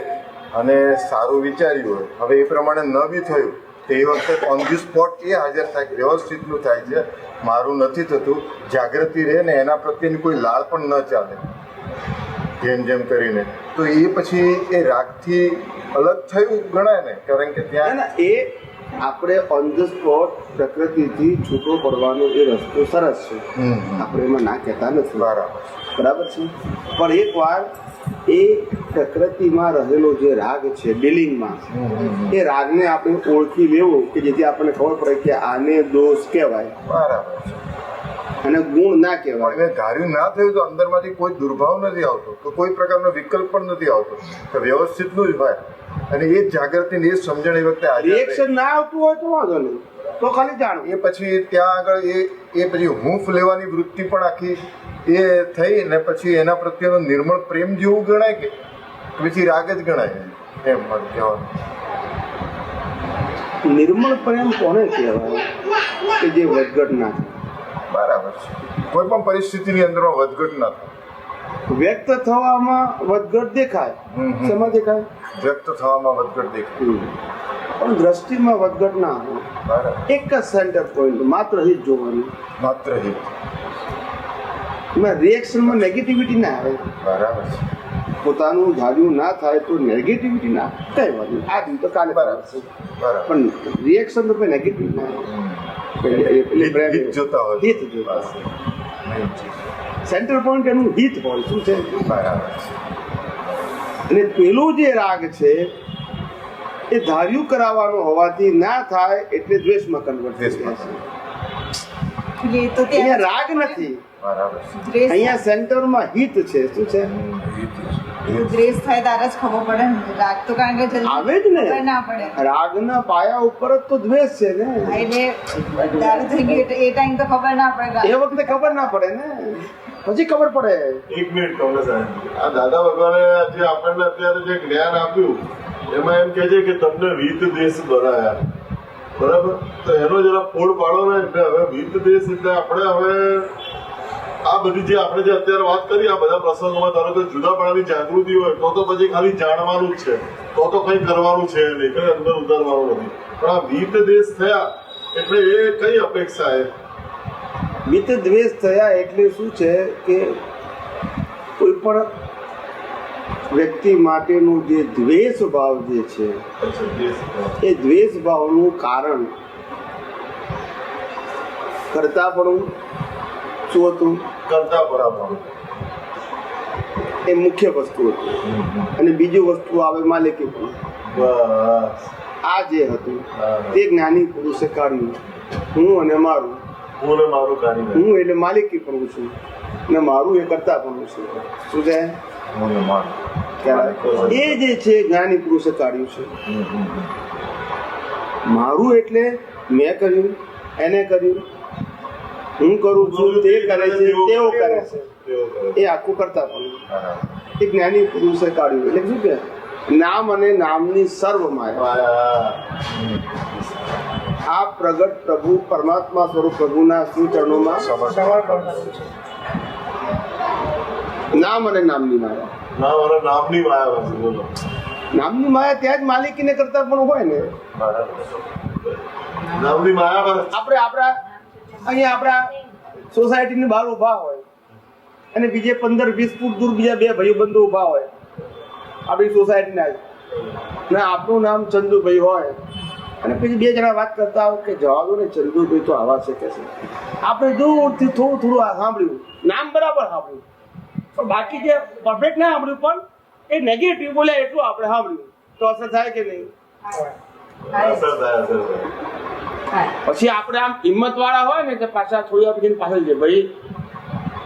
અને સારું વિચાર્યું હોય. હવે એ પ્રમાણે ન બી થયું તો એ વખતે ઓન ધી સ્પોટ એ હાજર થાય, વ્યવસ્થિતનું થાય છે. મારું નથી થતું, જાગૃતિ રહે ને એના પ્રત્યેની કોઈ લાળ પણ ન ચાલે જેમ કરીને, તો એ પછી એ રાગથી અલગ થયું ગણાય ને. કારણ કે ત્યાં એ આપણે ઓન ધ સ્પોટ પ્રકૃતિથી છૂટો પડવાનો એ રસ્તો સરસ છે, આપણે એમાં ના કહેતા નથી. બરાબર છે. પણ એક વાર એ પ્રકૃતિમાં રહેલો જે રાગ છે ડીલિંગમાં, એ રાગને આપણે ઓળખી લેવો કે જેથી આપણને ખબર પડે કે આને દોષ કહેવાય. બરાબર. અને ગુણ ના કહેવાય. ધાર્યું ના થયું તો અંદરમાંથી કોઈ દુર્ભાવ નથી આવતો, તો કોઈ પ્રકારનો વિકલ્પ પણ નથી આવતો, તો વ્યવસ્થિતનું જ હોય. અને એ જાગૃતિ ને એ સમજણ એ વખતે રિએક્શન ના આવતું હોય તો વાંધો નહીં, તો ખાલી જાણો. એ પછી ત્યાં આગળ એ પછી હૂંફ લેવાની વૃત્તિ પણ આખી એ થઈ ને પછી એના પ્રત્યેનો નિર્મળ પ્રેમ જેવું ગણાય કે પછી રાગ જ ગણાય? એમ કહેવાનું. નિર્મળ પ્રેમ કોને કહેવાય? કે જે વધઘટ ના થાય. બરાબર છે. કોઈ પણ પરિસ્થિતિની અંદરમાં વધઘટ ના થાય. વ્યક્ત થવામાં વધઘટ દેખાય. શેમાં દેખાય? વ્યક્ત થવામાં વધઘટ દેખાય, પણ દ્રષ્ટિમાં વધઘટ ના હોય. એક જ સેન્ટર પોઈન્ટ, માત્ર હિત જોવાનું, માત્ર હિત. રિએક્શનમાં નેગેટિવિટી ના આવે. બરાબર છે. પોતાનું ધાર્યું ના થાય તો નેગેટિવિટી ના કઈ વાત નહીં, આ દિવસ તો કાલે બરાબર છે, પણ રિએક્શન તો કોઈ નેગેટિવ ના આવે. હિત જોતા હોય, હિત જોતા સેન્ટર પોઈન્ટ એનું હિત હોય. શું છે? બરાબર છે. અને પેલું જે રાગ છે એ ધાર્યું કરાવવાનો હોવાથી ના થાય એટલે દ્વેષમાં કન્વર્ટ થઈ જાય છે. અહીંયા રાગ નથી, અહીંયા સેન્ટરમાં હિત છે. શું છે? દ્વેષ થાય ત્યારે જ ખબર પડે ને. રાગ તો કારણ કે આવે જ ને, ના પડે. રાગના પાયા ઉપર જ તો દ્વેષ છે ને. એટલે દારૂ થઈ ગયું એ ટાઈમ તો ખબર ના પડે, એ વખતે ખબર ના પડે ને, પછી ખબર પડે. એક મિનિટ કહું સાહેબ, આ દાદા ભગવાને જે આપણને અત્યારે જે જ્ઞાન આપ્યું એમાં એમ કે છે કે તમને વિત દેશ બનાયા, બરાબર? તો એનો જરા ફોડ પાડો ને. એટલે હવે વિત દેશ એટલે આપણે હવે આ બધી જે આપણે જે અત્યારે વાત કરી આ બધા પ્રસંગોમાં ધારો કે જુદાપણાની જાગૃતિ હોય તો પછી ખાલી જાણવાનું જ છે, તો કંઈ કરવાનું છે નહીં, કઈ અંદર ઉતારવાનું નથી. પણ આ વિત દેશ થયા એટલે એ કઈ અપેક્ષા છે? મિત દ્વેષ થયા એટલે શું છે કે કોઈ પણ વ્યક્તિ માટેનો જે દ્વેષ ભાવ જે છે એ દ્વેષ ભાવનું કારણ કરતાપણું શું હતું? કરતાપણું એ મુખ્ય વસ્તુ હતું. અને બીજી વસ્તુ આવે માલિકીપણું. આ જે હતું તે જ્ઞાની પુરુષે કાઢ્યું, હું અને મારું. હું ને મારું કારીગર. હું એટલે માલિકી પણ છું ને મારું એ કરતા પણ છું. શું છે? હું ને મારું. એ જે છે જ્ઞાની પુરુષે કાઢ્યું છે. મારું એટલે મેં કર્યું, એને કર્યું, હું કરું છું, તે કરે છે, તેઓ કરે છે, એ આખું કરતા પણ એ જ્ઞાની પુરુષે કાઢ્યું. એટલે શું કે નામ અને નામની સર્વ માયા આ પ્રગટ પ્રભુ પરમાત્મા સ્વરૂપ પ્રભુના શ્રી ચરણોમાં નામ અને નામની માયા. નામ અને નામની માયા બસ બોલો. નામની માયા ત્યાં જ માલિકીને કરતા પણ હોય ને. નામની માયા બસ. આપણે આપણા અહીંયા આપણા સોસાયટીની બહાર ઊભા હોય અને બીજે 15-20 ફૂટ દૂર બીજા બે ભાઈઓ બંધુ ઊભા હોય આપણી સોસાયટીના જ, ને આપણું નામ ચંદુભાઈ હોય અને પછી બે જણા વાત કરતા હોય કે જવા દો ને ચંદુભાઈ તો આવા છે કે છે. આપણે દૂરથી થોડું થોડું સાંભળ્યું, નામ બરાબર સાંભળ્યું, પણ બાકી જે પરફેક્ટ ના સાંભળ્યું પણ એ નેગેટિવ બોલ્યા એટલું આપણે સાંભળ્યું તો અસર થાય કે નહીં? પછી આપણે આમ હિંમત વાળા હોય ને તો પાછા થોડી વાર પછી પાછળ છે ભાઈ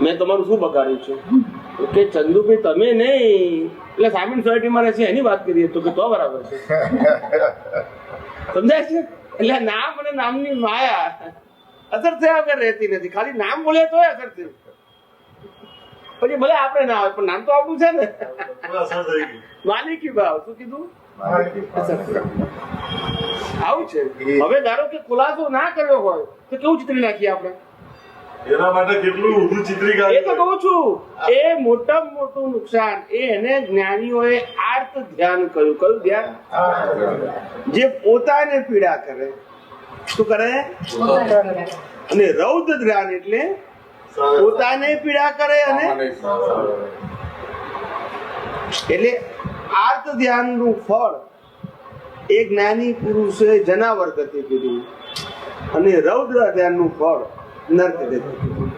મેં તમારું શું બગાડ્યું છે કે ચંદુભાઈ તમે નહીં એટલે સામીન સોસાયટીમાં રહે છે એની વાત કરીએ તો કે તો બરાબર છે. સમજાય છે? એટલે નામ અને નામની માયા અસર થયા વગર રહેતી નથી. ખાલી નામ બોલે તો અસર થઈ, પછી ભલે આપણે ના હોય પણ નામ તો આપણું છે ને. માલિકી ભાવ શું કીધું? આવું છે. હવે ધારો કે ખુલાસો ના કર્યો હોય તો કેવું ચિત્રી નાખીએ આપણે? એના માટે કેટલું ઊંધું ચિત્રીકાર. એ તો કહું છું એ મોટામાં મોટું નુકસાન એને જ્ઞાનીઓએ આર્ત ધ્યાન કર્યું. કયું ધ્યાન? જે પોતાને પીડા કરે. શું કરે? અને રૌદ્ર ધ્યાન એટલે પોતાને પીડા કરે અને એટલે આર્ત ધ્યાનનું ફળ એ જ્ઞાની પુરુષે જનાવર ગતિ કીધું અને રૌદ્ર ધ્યાનનું ફળ નર્ક ગતિ કીધું.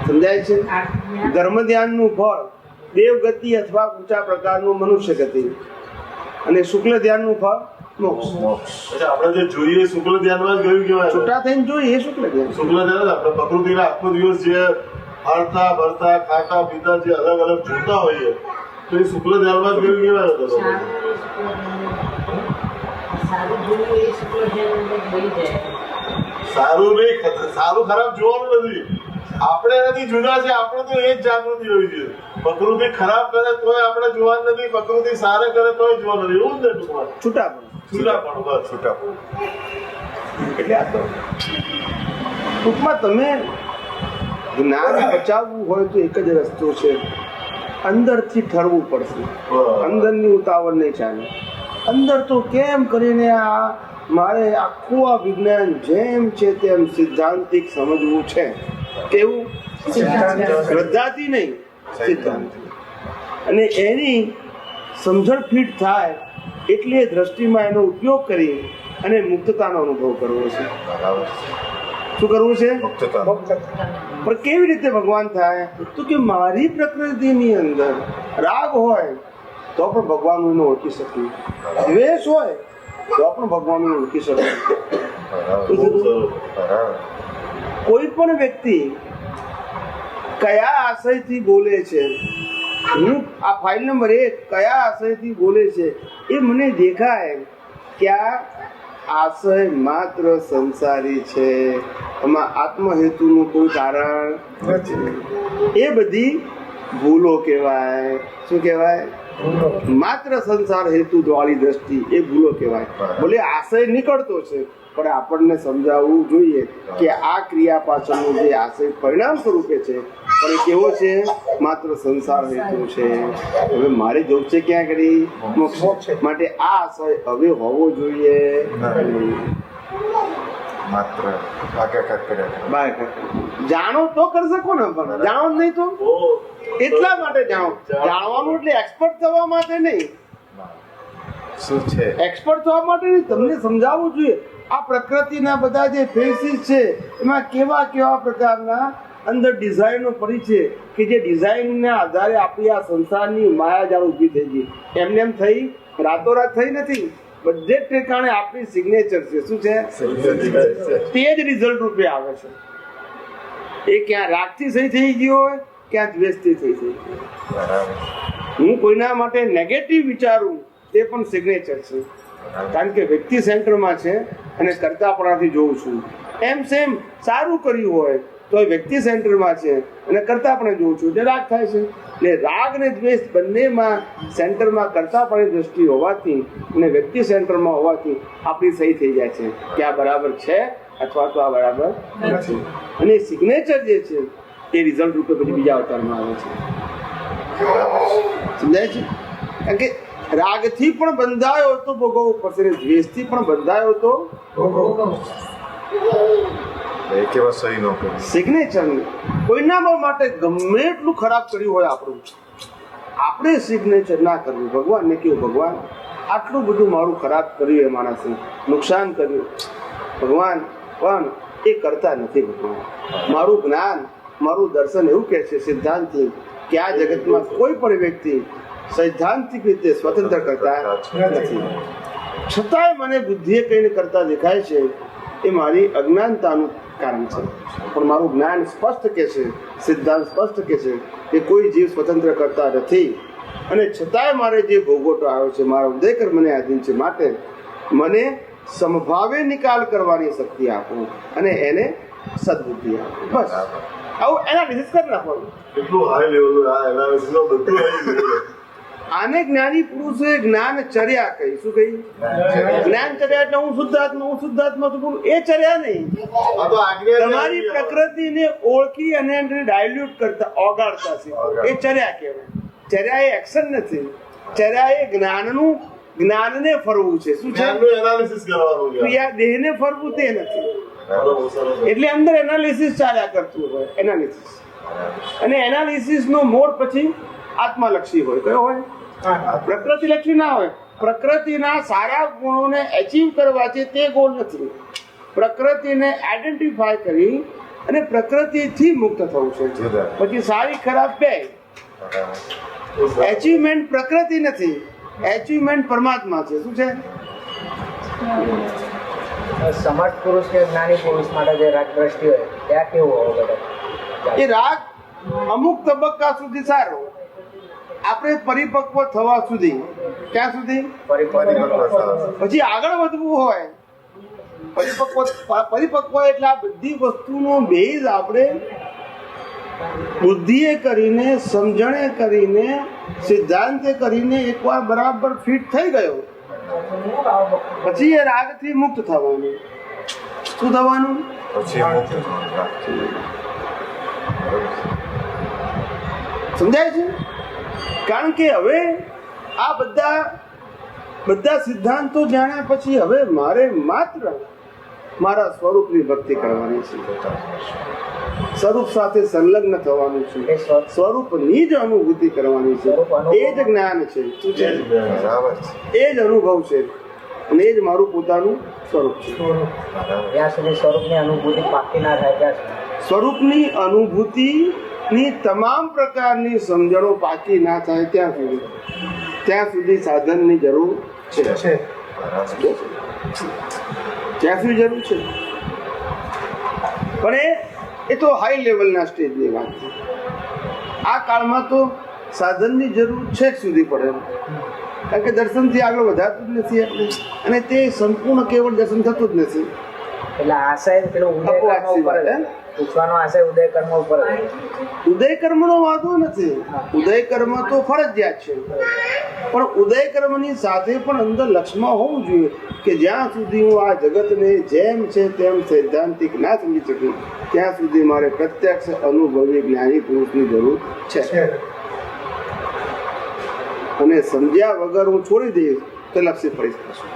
સમજાય છે? ધર્મ ધ્યાનનું ફળ દેવ ગતિ અથવા ઊંચા પ્રકારનું મનુષ્ય ગતિ અને શુક્લ ધ્યાનનું ફળ મોક્ષ. આપણે જે જોઈએ શુક્લ ધ્યાનમાં જ ગયું કેવાય. છૂટા થઈને જોઈએ શુક્લ ધ્યાન. શુક્લ ધ્યાન આપણે પ્રકૃતિના આખો દિવસ જે હરતા ભરતા ખાતા પીતા જે અલગ અલગ જોતા હોઈએ તો એ શુક્લ ધ્યાનમાં જ ગયું કેવાય. સારું નહીં, સારું ખરાબ જોવાનું નથી. આપણે એનાથી જુદા છે. આપણે તો એ જ જાગૃતિ હોવી જોઈએ. પ્રકૃતિ ખરાબ કરે તોય આપણે જોવાનું નથી, પ્રકૃતિ સારા કરે તોય જોવાનું નથી. એવું જ ને ટૂંકમાં છૂટાપણું. એટલે આ તો ટૂંકમાં તમે જ્ઞાન બચાવવું હોય તો એક જ રસ્તો છે, અંદરથી ઠરવું પડશે. અંદરની ઉતાવળ નહીં ચાલે. અંદર તો કેમ કરીને આ મારે આખું આ વિજ્ઞાન જેમ છે તેમ સિદ્ધાંતિક સમજવું છે. કેવું? શ્રદ્ધાથી નહીં, સિદ્ધાંતથી. અને એની સમજણ ફીટ થાય એટલી દ્રષ્ટિમાં એનો ઉપયોગ કરી અને મુક્તતાનો અનુભવ કરવો છે. શું કરવું છે? પણ કેવી રીતે ભગવાન થાય? તો કે મારી પ્રકૃતિની અંદર રાગ હોય તો પણ ભગવાન એને ઓળખી શકું, દ્વેષ હોય તો પણ ભગવાન ઓળખી શકું. કોઈ પણ વ્યક્તિ કયા આશયથી બોલે છે, હું આ ફાઇલ નંબર 1 કયા આશયથી બોલે છે એ મને દેખાય કે આ આશય માત્ર સંસારી છે, એમાં આત્મહેતુનું કોઈ કારણ નથી. એ બધી ભૂલો કહેવાય. શું કહેવાય? માત્ર સંસાર હેતુ વાળી દ્રષ્ટિ એ ભૂલો કહેવાય. ભલે આશય નીકળતો છે પણ આપણને સમજાવવું જોઈએ કે આ ક્રિયા પાછળનું જે આશય પરિણામ સ્વરૂપે છે પણ એ કેવો છે? માત્ર સંસાર હેતુ છે. હવે મારે જવું છે ક્યાં કરી? મોક્ષ માટે આ આશય હવે હોવો જોઈએ. માત્ર જાણો તો કરી શકો ને, પણ જાણો નહીં તો એટલા માટે જાણો. જાણવાનું એટલે એક્સપર્ટ થવા માટે નહીં. શું છે? એક્સપર્ટ થવા માટે નહીં, તમને સમજાવવું જોઈએ આ પ્રકૃતિના બધા જે ફેસીસ છે એમાં કેવા કેવા પ્રકારના અંદર ડિઝાઇનનો પરિચય કે જે ડિઝાઇનના આધારે આપણી આ સંસારની માયાજાળ ઊભી થઈ ગઈ. એમને એમ થઈ રાતોરાત થઈ નથી. બધે જ ઠેકાણે આપણી સિગ્નેચર છે. શું છે? તે જ રિઝલ્ટ રૂપે આવે છે. એ ક્યાં રાગથી સહી થઈ ગયો હોય, ક્યાં દ્વેષથી સહી થઈ ગયો. હું કોઈના માટે નેગેટિવ વિચારું તે પણ સિગ્નેચર છે, કારણ કે વ્યક્તિ સેન્ટરમાં છે અને કરતાપણાથી જોઉં છું. એમ સેમ સારું કર્યું હોય તો એ વ્યક્તિ સેન્ટરમાં છે અને કરતાપણે જોઉં છું એટલે રાગ થાય છે. એટલે રાગ ને દ્વેષ બંનેમાં સેન્ટરમાં કરતાપણી દ્રષ્ટિ હોવાથી અને વ્યક્તિ સેન્ટરમાં હોવાથી આપણી સહી થઈ જાય છે કે આ બરાબર છે અથવા તો આ બરાબર નથી. અને સિગ્નેચર જે છે એ રિઝલ્ટ રૂપે પછી બીજા અવતારમાં આવે છે. સમજાય છે? કારણ કે રાગથી પણ બંધાયો તો ભોગવવું પડશે, દ્વેષથી પણ બંધાયો તો ભોગવવું. સિગ્નેચર કોઈના માટે ગમે એટલું ખરાબ કર્યું હોય આપણું, આપણે સિગ્નેચર ના કરવું. ભગવાનને કેવું, ભગવાન આટલું બધું મારું ખરાબ કર્યું, એ માણસે નુકસાન કર્યું, ભગવાન પણ એ કરતા નથી. ભગવાન મારું જ્ઞાન, મારું દર્શન એવું કહે છે સિદ્ધાંતથી કે આ જગતમાં કોઈ પણ વ્યક્તિ સૈદ્ધાંતિક રીતે સ્વતંત્ર કરતા નથી. છતાંય મને બુદ્ધિએ કહીને કરતા દેખાય છે. એ મારી અજ્ઞાનતાનું કારણ છે. પણ મારું જ્ઞાન સ્પષ્ટ કે છે, સિદ્ધાંત સ્પષ્ટ કે છે કે કોઈ જીવ સ્વતંત્ર કરતા નથી. અને છતાંય મારે જે ભોગવટો આવ્યો છે મારા ઉદય કર્મને આધીન છે. માટે મને સમભાવે નિકાલ કરવાની શક્તિ આપો અને એને સદબુદ્ધિ આપો. બસ આવું એનાલિસિસ કરી નાખવાનું. એટલું હાઈ લેવલ આ એનાલિસિસ બધું. આને જ્ઞાની પુરુષોએ જ્ઞાનચર્યા કહી. શું કહી? જ્ઞાનચર્યા એટલે હું શુદ્ધાત્મા છું. એ ચર્યા નહીં, તમારી પ્રકૃતિને ઓળખી અને ડાયલ્યુટ કરતા, ઓગાળતા છે એ ચર્યા કહેવાય. ચર્યા એ એક્શન નથી, ચર્યા એ જ્ઞાનને ફરવું છે. શું છે? એનાલિસિસ કરવાનું. ક્રિયા દેહને ફરવું તે નથી. એટલે અંદર એનાલિસિસ ચાલ્યા કરતું હોય. એનાલિસિસ અને એનાલિસિસ નો મોડ પછી આત્માલક્ષી હોય. કયો હોય? પ્રકૃતિલક્ષી ના હોય. પ્રકૃતિના સારા ગુણોને એચીવ કરવા છે તે ગોલ નથી. પ્રકૃતિને આઈડેન્ટિફાય કરી અને પ્રકૃતિથી મુક્ત થવું છે. પછી સારી ખરાબ બે. એચીવમેન્ટ પ્રકૃતિ નથી, એચીવમેન્ટ પરમાત્મા છે. શું છે? સમર્થ પુરુષ કે જ્ઞાની પુરુષ માટે જે રાગ દ્રષ્ટિ હોય ત્યાં કેવું હોવું બધા? એ રાગ અમુક તબક્કા સુધી સારો, આપણે પરિપક્વ થવા સુધી. ક્યાં સુધી? પછી આગળ વધવું હોય. પરિપક્વ એટલે આ બધી વસ્તુનો બેઝ આપણે બુદ્ધિએ કરીને, સમજણે કરીને, સિદ્ધાંતે કરીને એકવાર બરાબર ફિટ થઈ ગયો પછી એ રાગથી મુક્ત થવાનું. શું થવાનું? સમજાય છે? કારણ કે હવે આ બધા સિદ્ધાંતો જાણ્યા પછી હવે મારે માત્ર મારા સ્વરૂપની ભક્તિ કરવાની છે. સ્વરૂપ સાથે સંલગ્ન થવાનું છે. સ્વરૂપની જ અનુભૂતિ કરવાની છે. એ જ જ્ઞાન છે. શું છે? એ જ અનુભવ છે અને એ જ મારું પોતાનું સ્વરૂપ છે. જ્યાં સુધી સ્વરૂપની અનુભૂતિ પાકી ના થાય ત્યાં સ્વરૂપની અનુભૂતિની તમામ પ્રકારની સમજણો પાકી ના થાય ત્યાં સુધી સાધનની જરૂર છે. ત્યાં સુધી જરૂર છે. પણ એ તો હાઈ લેવલના સ્ટેજની વાત છે. આ કાળમાં તો સાધનની જરૂર છેક સુધી પડે, કારણ કે દર્શનથી આગળ વધારતું જ નથી આપણે, અને તે સંપૂર્ણ કેવળ દર્શન થતું જ નથી. એટલે આશય પેલો પૂછવાનો આશય ઉદય કર્મ ઉપર. ઉદય કર્મનો વાંધો નથી. ઉદય કર્મ તો ફરજિયાત છે, પણ ઉદય કર્મની સાથે પણ અંદર લક્ષ્યમાં હોવું જોઈએ કે જ્યાં સુધી હું આ જગતને જેમ છે તેમ સૈદ્ધાંતિક ના સમજી શકું ત્યાં સુધી મારે પ્રત્યક્ષ અનુભવી જ્ઞાની પુરુષની જરૂર છે. અને સમજ્યા વગર હું છોડી દઈશ તો લક્ષ્ય પડી શકશું.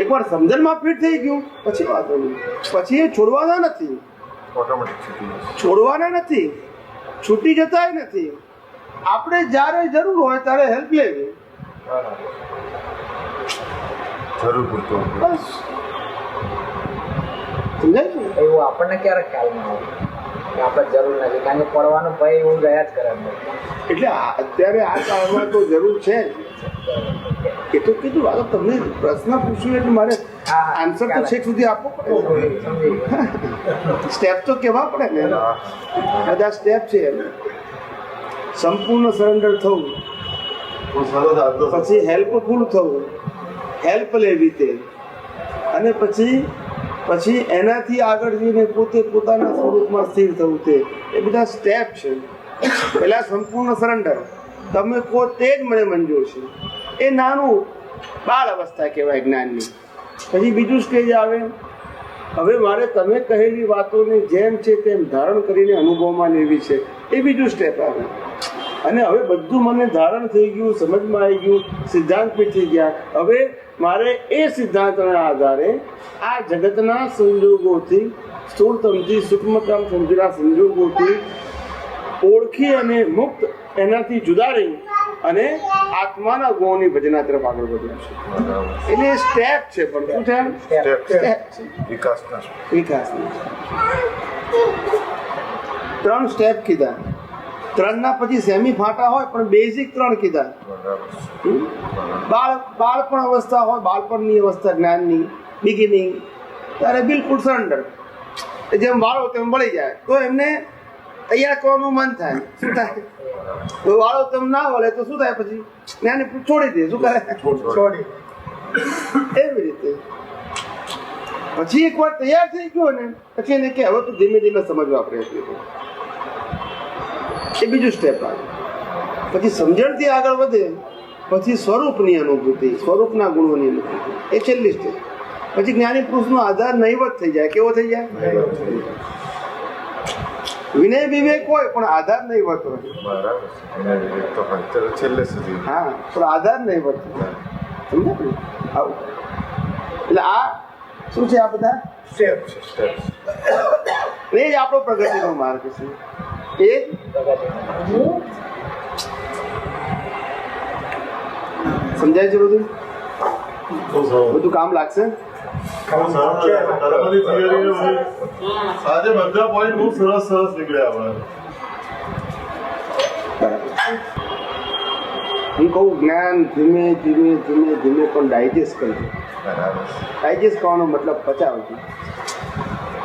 એકવાર સમજણમાં ફિટ થઈ ગયું પછી વાંધો નહીં. પછી એ છોડવાના નથી, છૂટી જતા નથી. આપણે જ્યારે જરૂર હોય ત્યારે હેલ્પ લેવી. બસ સમજાય છે? એવું આપણને ક્યારેક ખ્યાલમાં આવે કે આપણે જરૂર નથી, કારણ કે પડવાનો ભય એવું રહ્યા જ કરે. એટલે અત્યારે આ કાળમાં તો જરૂર છે જ. એ તો કીધું આ તો તમને પ્રશ્ન પૂછ્યું એટલે મારે આન્સર તો છેક સુધી આપવો પડે. સ્ટેપ તો કહેવા પડે ને, બધા સ્ટેપ છે એમ. સંપૂર્ણ સરેન્ડર થવું, પછી હેલ્પફુલ થવું, હેલ્પ લેવી તે, અને પછી એનાથી આગળ જઈને પોતે પોતાના સ્વરૂપમાં સ્થિર થવું તે, એ બધા સ્ટેપ છે. પહેલાં સંપૂર્ણ સરેન્ડર, તમે કહો તે જ મને મંજૂર છે, એ નાનું બાળ અવસ્થા કહેવાય જ્ઞાનની. પછી બીજું સ્ટેજ આવે, હવે મારે તમે કહેલી વાતોને જેમ છે તેમ ધારણ કરીને અનુભવમાં લેવી છે, એ બીજું સ્ટેપ આવે. અને હવે બધું મને ધારણ થઈ ગયું, સમજમાં આવી ગયું, સિદ્ધાંત પી થઈ ગયા. હવે મારે એ સિદ્ધાંતના આધારે આ જગતના સંજોગોથી, સ્થૂળતમથી સૂક્ષ્મતમ સમજેલા સંજોગોથી ઓળખી અને મુક્ત, એનાથી જુદા રહી અને આત્માના ગુણોની ભજના તરફ આગળ વધવું છે. એટલે સ્ટેપ છે, પણ શું છે? સ્ટેપ છે, વિકાસના. 3 સ્ટેપ કીધા. 3ના પછી સેમી ફાટા હોય, પણ બેઝિક 3 કીધા. બાળપણ અવસ્થા હોય, બાળપણની અવસ્થા જ્ઞાનની બિગિનિંગ, ત્યારે બિલકુલ સરેન્ડર, જેમ વાળો તેમ વળી જાય તો એમને તૈયાર કરવાનું મન થાય. શું થાય? વાળો તેમ ના વળે તો શું થાય? પછી જ્ઞાની છોડી દે. શું કરે? છોડી. એવી રીતે પછી એકવાર તૈયાર થઈ ગયો ને પછી એને કે હવે તો ધીમે ધીમે સમજવા પ્રયત્ન કરો. એ બીજું સ્ટેપ આવે. પછી સમજણથી આગળ વધે, પછી સ્વરૂપની અનુભૂતિ, સ્વરૂપના ગુણોની અનુભૂતિ, એ છેલ્લી સ્ટેપ. પછી જ્ઞાની પુરુષનો આધાર નહીવત થઈ જાય. કેવો થઈ જાય? વિનય વિવેક હોય પણ આધાર નહીવત હોય. હા, પણ આધાર નહીવત સમજ્યા ને? આવું. એટલે આ શું છે? આ બધા સ્ટેપ છે. એ જ આપણો પ્રગતિનો માર્ગ છે. એ સમજાય છે? બધું કામ લાગશે. આજે બધા પોઈન્ટ બહુ સરસ નીકળ્યા. હું કહું જ્ઞાન ધીમે ધીમે ધીમે ધીમે પણ ડાયજેસ્ટ કરજો. ડાયજેસ્ટ કરવાનો મતલબ પચાવજો,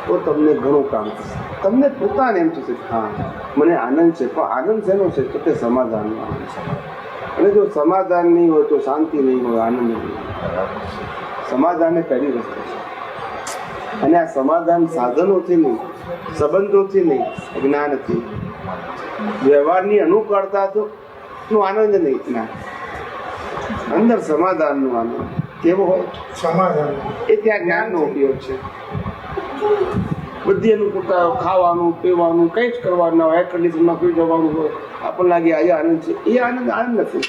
તો તમને ઘણું કામ થશે. તમને પોતાને એમ થશે હા મને આનંદ છે, પણ આનંદ શેનો છે? તો તે સમાધાનનો આનંદ છે. અને જો સમાધાન નહીં હોય તો શાંતિ નહીં હોય, આનંદ નહીં હોય. સમાધાન એ પહેલી વસ્તુ છે. અને આ સમાધાન સાધનોથી નહીં, સંબંધોથી નહીં, જ્ઞાનથી. વ્યવહારની અનુકૂળતા તો નો આનંદ નહીં, ના, અંદર સમાધાનનો આનંદ કેવો હોય? સમાધાન. એ ત્યાં જ્ઞાનનો ઉપયોગ છે. બધી અનુકૂળતા, ખાવાનું પીવાનું કંઈ જ કરવાનું હોય, એર કન્ડિશનમાં કોઈ જવાનું હોય, આપણને લાગે આજે આનંદ છે, એ આનંદ નથી.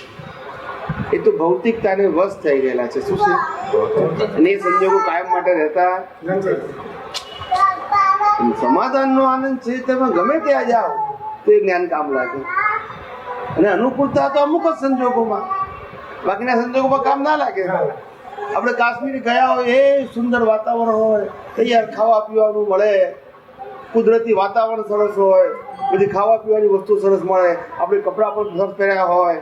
એ તો ભૌતિકતાને વશ થઈ ગયેલા છે. શું છે? અને એ સંજોગો કાયમ માટે રહેતા નથી. સમાધાનનો આનંદ છે, તમે ગમે ત્યાં જાઓ તો એ જ્ઞાન કામ લાગે. અને અનુકૂળતા તો અમુક જ સંજોગોમાં, બાકીના સંજોગોમાં કામ ના લાગે. આપણે કાશ્મીર ગયા હોય, એ સુંદર વાતાવરણ હોય, તૈયાર ખાવા પીવાનું મળે, કુદરતી વાતાવરણ સરસ હોય, બધી ખાવા પીવાની વસ્તુ સરસ મળે, આપણે કપડાં પણ સરસ પહેર્યા હોય,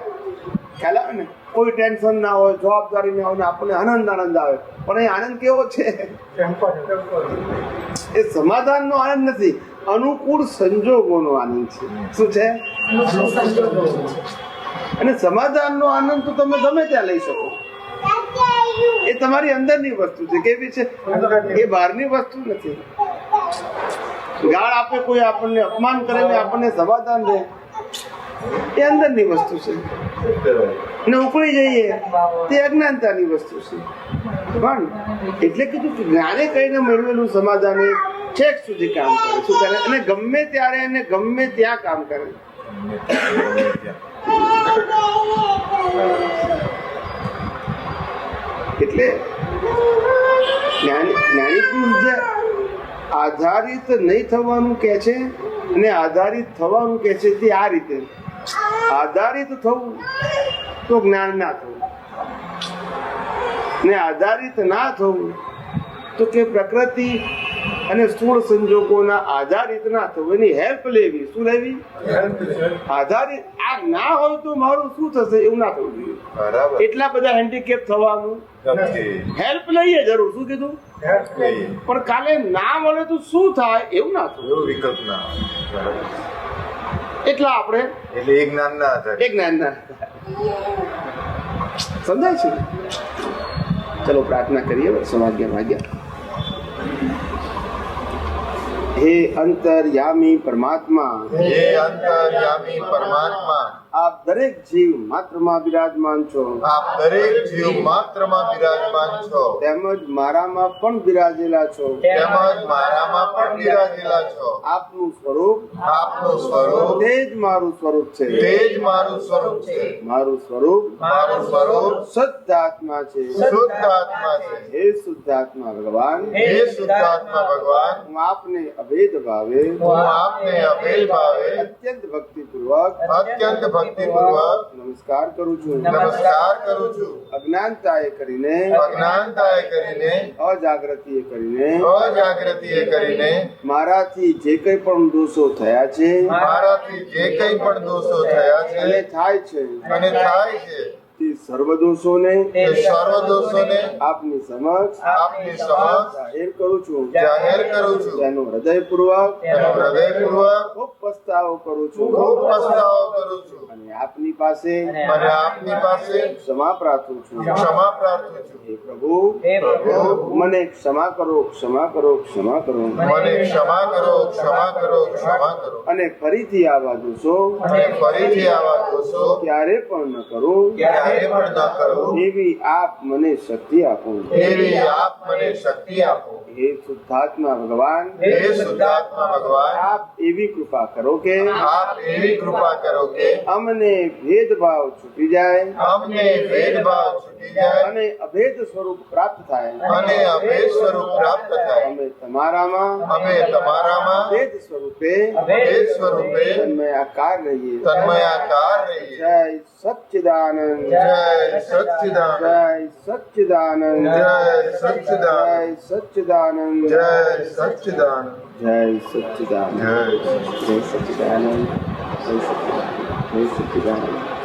ખ્યાલ આવે ને? કોઈ ટેન્શન ના હોય, જવાબદારી ના હોય, ને આપણને આનંદ આવે. પણ એ આનંદ કેવો છે? એ સમાધાનનો આનંદ નથી, અનુકૂળ સંજોગોનો આનંદ છે. શું છે? અને સમાધાનનો આનંદ તો તમે ગમે ત્યાં લઈ શકો. એ તમારી અંદરની વસ્તુ છે. કેવી છે? એ બહારની વસ્તુ નથી. ગાળ આપે કોઈ, આપણને અપમાન કરે ને આપણને સમાધાન રહે, એ અંદરની વસ્તુ છે. અને ઉકળી જઈએ તે અજ્ઞાનતાની વસ્તુ છે. પણ એટલે કીધું કે જ્ઞાને કહીને મેળવેલું સમાધાન એ છેક સુધી કામ કરે. શું કરે? અને ગમે ત્યારે અને ગમે ત્યાં કામ કરે. એટલે જ્ઞાની પુરુષ જે આધારિત નહીં થવાનું કહે છે અને આધારિત થવાનું કહે છે, તે આ રીતે. આધારિત થવું તો જ્ઞાન ના થવું, ને આધારિત ના થવું તો કે પ્રકૃતિ અને સ્થૂળ સંજોગોના આધારિત ના થવું, એની હેલ્પ લેવી. શું લેવી? આધારિત. આ ના હોય તો મારું શું થશે એવું ના થવું જોઈએ. બરાબર. એટલા બધા હેન્ડીકેપ થવાનું હેલ્પ લઈએ જરૂર. શું કીધું? પણ કાલે ના મળે તો શું થાય એવું ના થવું. એવું વિકલ્પ ના આવે. બરાબર. એટલા આપણે એટલે એક જ્ઞાનના આધારે. એક જ્ઞાનના સમજાય છે. ચલો પ્રાર્થના કરીએ. સમાજ્ઞા માગ્યા. હે અંતર્યામી પરમાત્મા, હે અંતર્યામી પરમાત્મા, આપ દરેક જીવ માત્રમાં બિરાજમાન છો. આપ દરેક જીવ માત્રમાં બિરાજમાન છો. તેમજ મારામાં પણ બિરાજેલા છો. તેમજ મારામાં પણ બિરાજેલા છો. આપનું સ્વરૂપ, આપનું સ્વરૂપ તે જ મારું સ્વરૂપ છે. તે જ મારું સ્વરૂપ છે. મારું સ્વરૂપ, મારું સ્વરૂપ શુદ્ધાત્મા છે. શુદ્ધ આત્મા છે. હે શુદ્ધાત્મા ભગવાન, હે શુદ્ધાત્મા ભગવાન, હું આપને અભેદ ભાવે, હું આપને અભેદ ભાવે અત્યંત ભક્તિપૂર્વક, અત્યંત ભક્તિપૂર્વક નમસ્કાર કરું છું. નમસ્કાર કરું છું. અજ્ઞાનતાએ કરીને, અજ્ઞાનતાએ કરીને, અજાગૃતિએ કરીને, અજાગૃતિએ કરીને, મારાથી જે કંઈ પણ દોષો થયા છે મારાથી જે કંઈ પણ દોષો થયા અને છે થાય છે અને થાય છે તે સર્વ દોષોને તે સર્વ દોષોને આપની સમક્ષ આપની સમક્ષ જાહેર કરું છું. જાહેર કરું છું. તેનો હૃદયપૂર્વક, તેનો હૃદયપૂર્વક ખૂબ પસ્તાવો કરું છું. ખૂબ પસ્તાવો કરું છું. અને આપની પાસે અને આપની પાસે ક્ષમા પ્રાર્થું છું. ક્ષમા પ્રાર્થું છું. હે પ્રભુ, મને ક્ષમા કરો, ક્ષમા કરો, ક્ષમા કરો. મને ક્ષમા કરો, ક્ષમા કરો, ક્ષમા કરો. અને ફરીથી આવા દોષો અને ફરીથી આવા દોષો ક્યારે પણ ન કરું ક્યારે પણ ન કરું એવી આપ મને શક્તિ આપો. એવી આપ મને શક્તિ આપો. હે શુદ્ધાત્મા ભગવાન, હે શુદ્ધાત્મા ભગવાન, આપ એવી કૃપા કરો કે આપ એવી કૃપા કરો કે અમને ભેદભાવ છૂટી જાય અમને ભેદભાવ છૂટી જાય અને અભેદ સ્વરૂપ પ્રાપ્ત થાય. અને અભેદ સ્વરૂપ પ્રાપ્ત થાય. અમે તમારામાં અમે તમારામાં ભેદ સ્વરૂપે ભેદ સ્વરૂપે તન્મયાકાર રહીએ. તન્મયાકાર રહીએ. જય સચ્ચિદાનંદ, જય સચ્ચિદાનંદ, જય સચ્ચિદાનંદ, જય સચ્ચિદાનંદ, જય સચ્ચિદાનંદ, જય સચ્ચિદાનંદ, જય સચ્ચિદાનંદ, જય જય સચ્ચિદાનંદ, જય સચ્ચિદાનંદ, જય સચ્ચિદાનંદ.